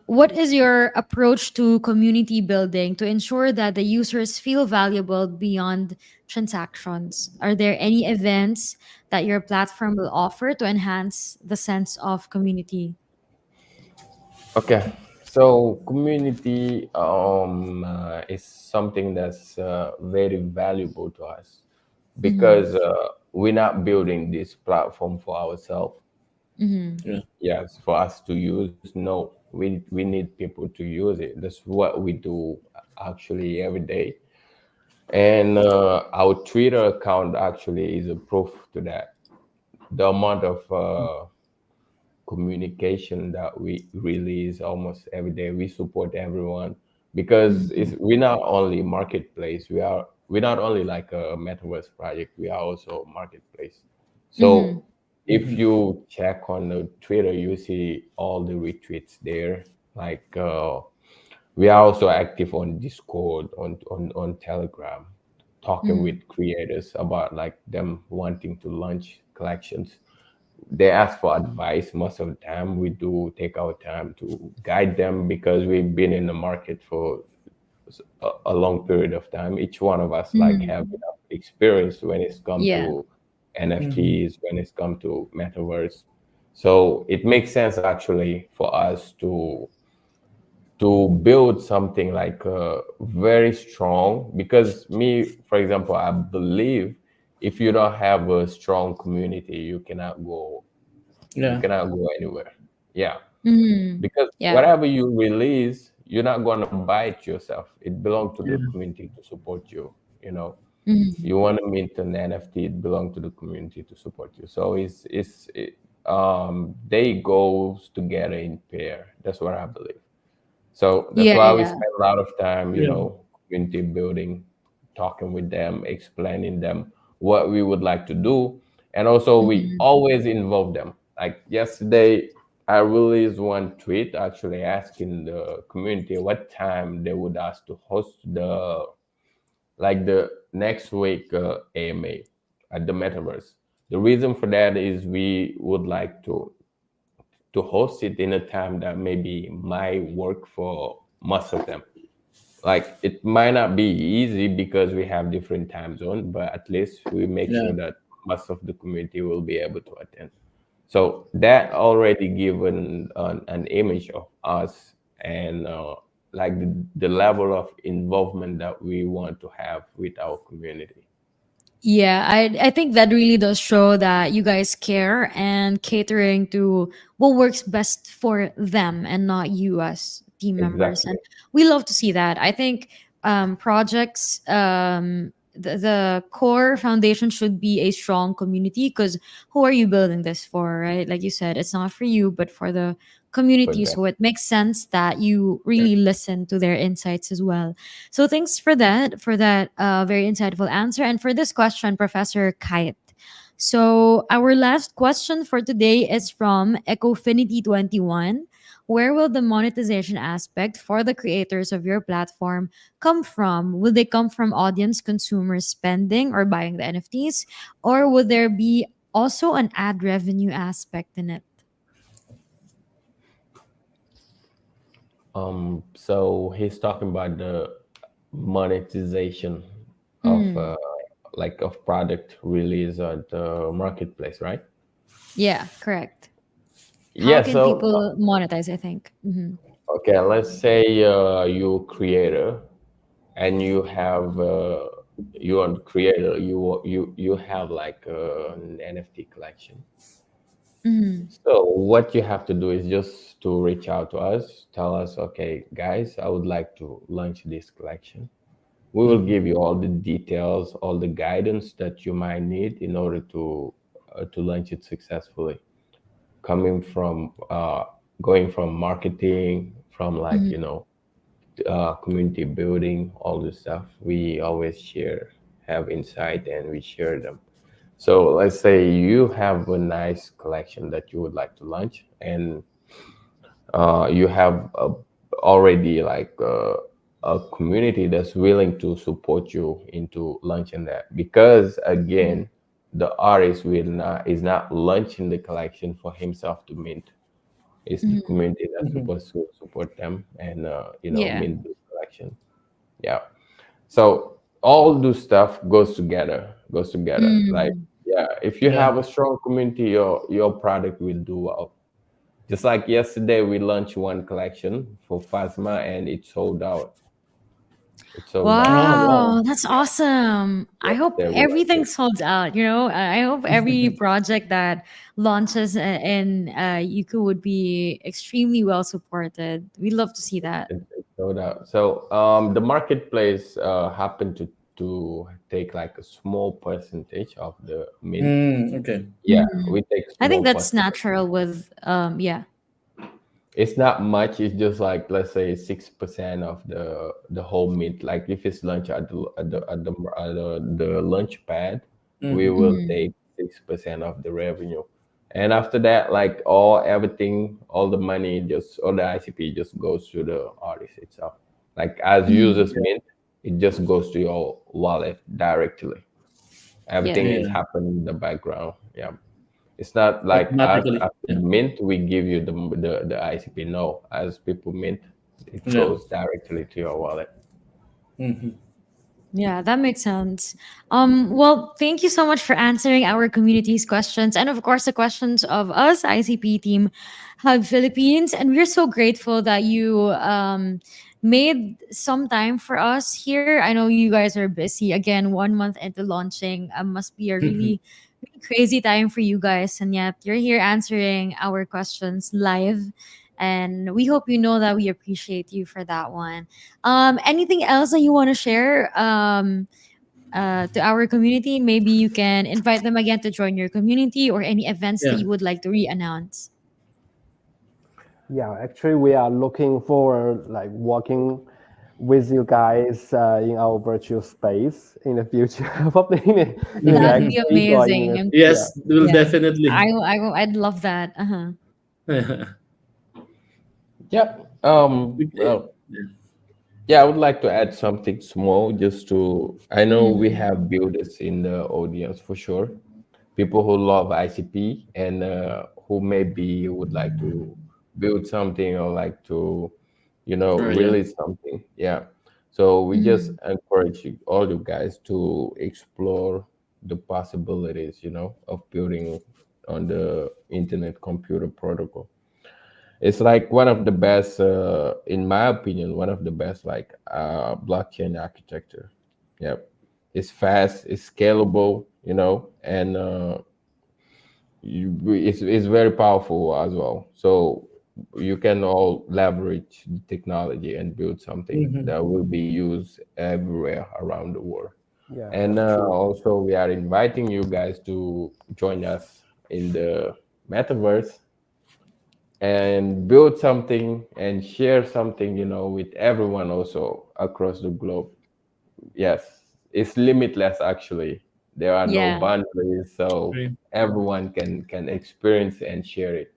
What is your approach to community building to ensure that the users feel valuable beyond transactions? Are there any events that your platform will offer to enhance the sense of community? Okay, so community is something that's very valuable to us Mm-hmm. because we're not building this platform for ourselves. Mm-hmm. yeah, Yes, for us to use. No, we need people to use it. That's what we do actually every day. And our Twitter account actually is a proof to that. The amount of communication that we release almost every day. We support everyone because Mm-hmm. we're not only marketplace. We're not only like a metaverse project. We are also a marketplace. Mhm. So if you check on the Twitter, you see all the retweets there. Like we are also active on Discord, on Telegram, talking with Mhm. creators about like them wanting to launch collections. They ask for advice most of the time. We do take our time to guide them because we've been in the market for a long period of time. Each one of us like Mhm. have enough experience when it's come Yeah. to NFTs, when it's come to metaverse. So it makes sense actually for us to build something like very strong, because me, for example, I believe if you don't have a strong community, you Yeah. cannot go anywhere. Yeah, Mhm. because Yeah. whatever you release, you're not going to buy it yourself. It belongs to the Yeah. community to support you. You know, Mhm. you want to mint an NFT, it belongs to the community to support you. So they goes together in pair. That's what I believe. So that's Yeah, why we yeah. spend a lot of time, Yeah. community building, talking with them, explaining them what we would like to do. And also we Mhm. always involve them. Like yesterday, I released one tweet actually asking the community what time they would ask to host the next week AMA at the metaverse. The reason for that is we would like to host it in a time that maybe might work for most of them. Like it might not be easy because we have different time zones, but at least we make Yeah. sure that most of the community will be able to attend. So that already given an image of us, and like the level of involvement that we want to have with our community. Yeah, I think that really does show that you guys care and catering to what works best for them and not you as team members. Exactly. And we love to see that. I think projects, the core foundation should be a strong community, because who are you building this for, right? Like you said, it's not for you, but for the For community. them. So it makes sense that you really listen to their insights as well. So thanks for that very insightful answer. And for this question, Professor Kite. So our last question for today is from Ecofinity21. Where will the monetization aspect for the creators of your platform come from? Will they come from audience consumers spending or buying the NFTs? Or would there be also an ad revenue aspect in it? So he's talking about the monetization of Mm, of product release at the marketplace, right? yeah, correct. How Yeah. can So people monetize, I think? Hmm. okay, let's say you creator and you are the creator. You have like an NFT collection. Hmm. So what you have to do is just to reach out to us, tell us, okay, guys, I would like to launch this collection. We will give you all the details, all the guidance that you might need in order to launch it successfully. Coming from going from marketing, from like community building, all this stuff. We always have insight, and we share them. So let's say you have a nice collection that you would like to launch, and you have already like a community that's willing to support you into launching that, because again, the artist will not is not launching the collection for himself to mint. It's the Hmm. community that's Mhm. supposed to support them and Yeah. mint the collection. Yeah. So all this stuff goes together. Like, Mm. yeah, if you Yeah. have a strong community, your product will do well. Just like yesterday, we launched one collection for Phasma, and it sold out. It sold out. Oh, wow. Wow, that's awesome. I hope Yesterday we launched everything it. sold out. I hope every project that launches in Yuku would be extremely well supported. We love to see that. It sold out. So the marketplace happened to take like a small percentage of the mint. Okay. Yeah, Mhm. we take I small think that's percentage. natural with yeah. It's not much. It's just like, let's say, 6% of the whole mint. Like if it's lunch at the launch pad, we Mhm. will Mhm. take 96% of the revenue. And after that, like all everything, all the money, just all the ICP just goes to the artist itself. Like as Mm, users mint, it just goes to your wallet directly. yeah. Everything is Yeah, happening in the background. Yeah. It's not like us automatically. after Yeah. mint we give you the ICP. No, as people mint, it Yeah. goes directly to your wallet. Hmm. Yeah, that makes sense. Well, thank you so much for answering our community's questions and, of course, the questions of us, ICP Team Hub Philippines. And we're so grateful that you made some time for us here. I know you guys are busy. Again, 1 month into launching, must be a really, really crazy time for you guys. And yet, you're here answering our questions live. And we hope you know that we appreciate you for that one. Anything else that you want to share to our community? Maybe you can invite them again to join your community or any events that Yeah. you would like to re-announce. Yeah, actually, we are looking forward like working with you guys in our virtual space in the future, probably in That'd next be week or in amazing. the, yeah. Yes, will Yeah, definitely. I'd love that. Uh-huh. Yep. Yeah. Well, yeah, I would like to add something small just to, I know we Mm, have builders in the audience for sure. People who love ICP and who maybe would like to build something or like to, Sure. Yeah. release something. Yeah. So we just mm, encourage all you guys to explore the possibilities, of building on the internet computer protocol. It's like one of the best, in my opinion, one of the best like blockchain architecture. Yep, it's fast, it's scalable, and it's very powerful as well. So you can all leverage the technology and build something Hmm. that will be used everywhere around the world. Yeah, And that's true. also, we are inviting you guys to join us in the metaverse and build something and share something, with everyone also across the globe. Yes, it's limitless actually. There are no yeah. boundaries, so Agree. everyone can experience and share it.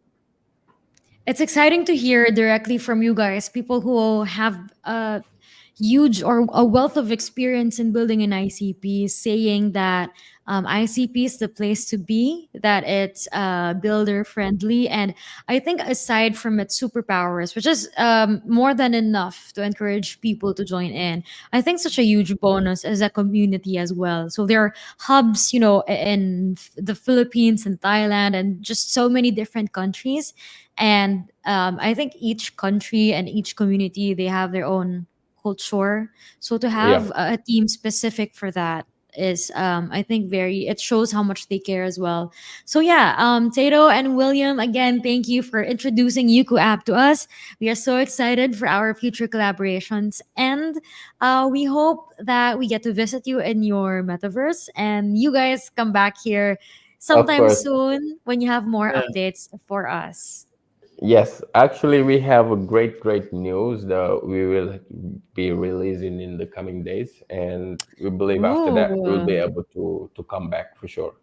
It's exciting to hear directly from you guys, people who have huge or a wealth of experience in building an ICP, saying that ICP is the place to be, that it's builder friendly. And I think aside from its superpowers, which is more than enough to encourage people to join in, I think such a huge bonus as a community as well. So there are hubs, in the Philippines and Thailand and just so many different countries. And I think each country and each community, they have their own culture. So to Yeah, have a team specific for that is I think very it shows how much they care as well. So yeah, Tato and William, again, thank you for introducing Yuku app to us. We are so excited for our future collaborations, and we hope that we get to visit you in your metaverse and you guys come back here of sometime course. soon when you have more Yeah. updates for us. Yes, actually, we have a great news that we will be releasing in the coming days, and we believe after that we'll be Ooh, able to come back for sure.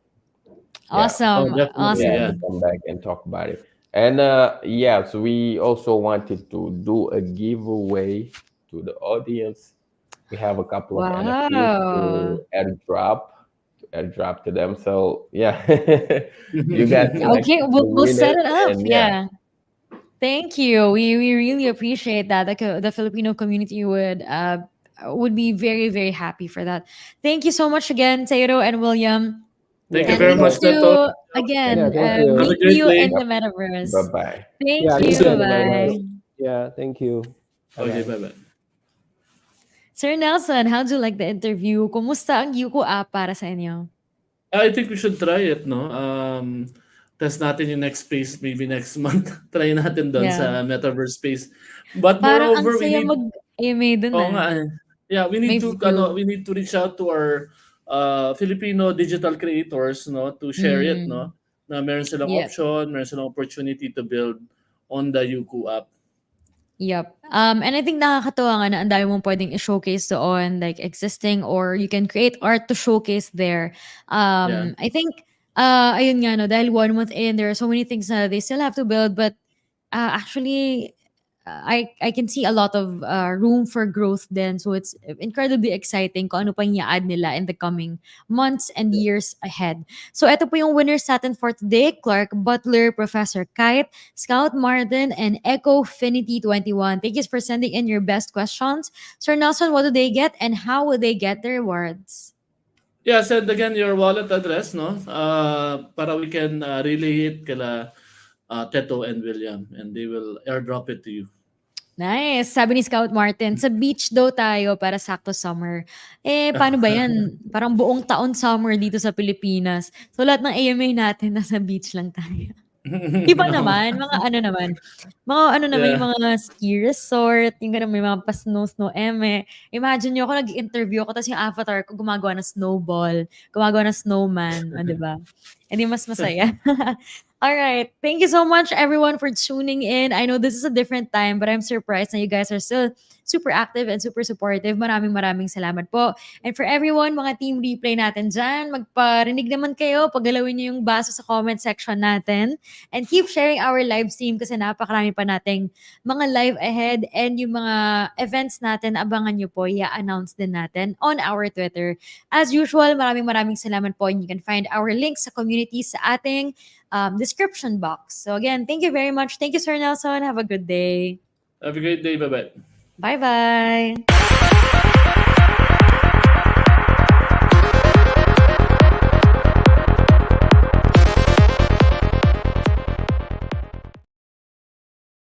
Yeah. Oh, awesome, definitely. Yeah, Yeah. to awesome. come back and talk about it. And yeah, so we also wanted to do a giveaway to the audience. We have a couple of NFTs Wow. to airdrop to them. So yeah, you got Yeah, okay, selected to we'll win set it, it up. and yeah, Yeah. Thank you. We really appreciate that. The Filipino community would be very, very happy for that. Thank you so much again, Tato and William. Thank Yeah, you And we very thank hope much, you. Neto. to thank Yeah, again you. thank Have a meet you. great you day. in the Bye metaverse. bye. Thank Yeah, See you see you in you. the soon. metaverse. Bye. Yeah, thank you. Bye Okay, bye. bye bye. Sir Nelson, how'd you like the interview? Kumusta ang Yuko app para sa inyo? I think we should try it, no? Test natin yung next space maybe next month. Try natin doon Yeah. sa metaverse space. But Parang ang moreover, we saya need mag-AMA dun Oo ah. nga eh. Yeah, May view. we need to reach out to our Filipino digital creators, no, to share it, Mm. no, na meron silang Yep. option, meron silang opportunity to build on the Yuku app. Yep. And I think nakakatuwa nga na ang dami mong pwedeng i-showcase doon, like existing or you can create art to showcase there. Yeah. I think Ayun nga 'no, dahil 1 month in, there are so many things na they still have to build, but, actually, I can see a lot of, room for growth din. So it's incredibly exciting kung ano pang i-a-add nila in the coming months and years ahead. So eto po yung winners natin for today: Clark Butler, Professor Kite, Scout Martin, and Ecofinity21. Thank you for sending in your best questions. Sir Nelson, what do they get and how will they get their rewards? Yeah, send again your wallet address, no? Para we can relay it kila Teto and William, and they will airdrop it to you. Nice. Sabi ni Scout Martin, sa beach daw tayo para sakto summer. Eh, paano ba yan? Parang buong taon summer dito sa Pilipinas. So, lahat ng AMA natin nasa beach lang tayo. Iba naman, mga ano naman, yung Yeah. mga ski resort, yung gano'n, may mga pa-snow eme. Imagine niyo ako nag-interview ako tapos yung avatar ko gumagawa ng snowball, gumagawa ng snowman, oh, 'di ba? Eh, di mas masaya. Alright, thank you so much everyone for tuning in. I know this is a different time, but I'm surprised na you guys are still super active and super supportive. Maraming salamat po. And for everyone, mga team replay natin dyan, magparinig naman kayo, paggalawin niyo yung baso sa comment section natin. And keep sharing our live stream kasi napakarami pa nating mga live ahead, and yung mga events natin, abangan nyo po, i-announce din natin on our Twitter. As usual, maraming salamat po, and you can find our links sa community sa ating description box. So again, thank you very much. Thank you, Sir Nelson. Have a good day. Have a great day. Bye-bye. Bye-bye.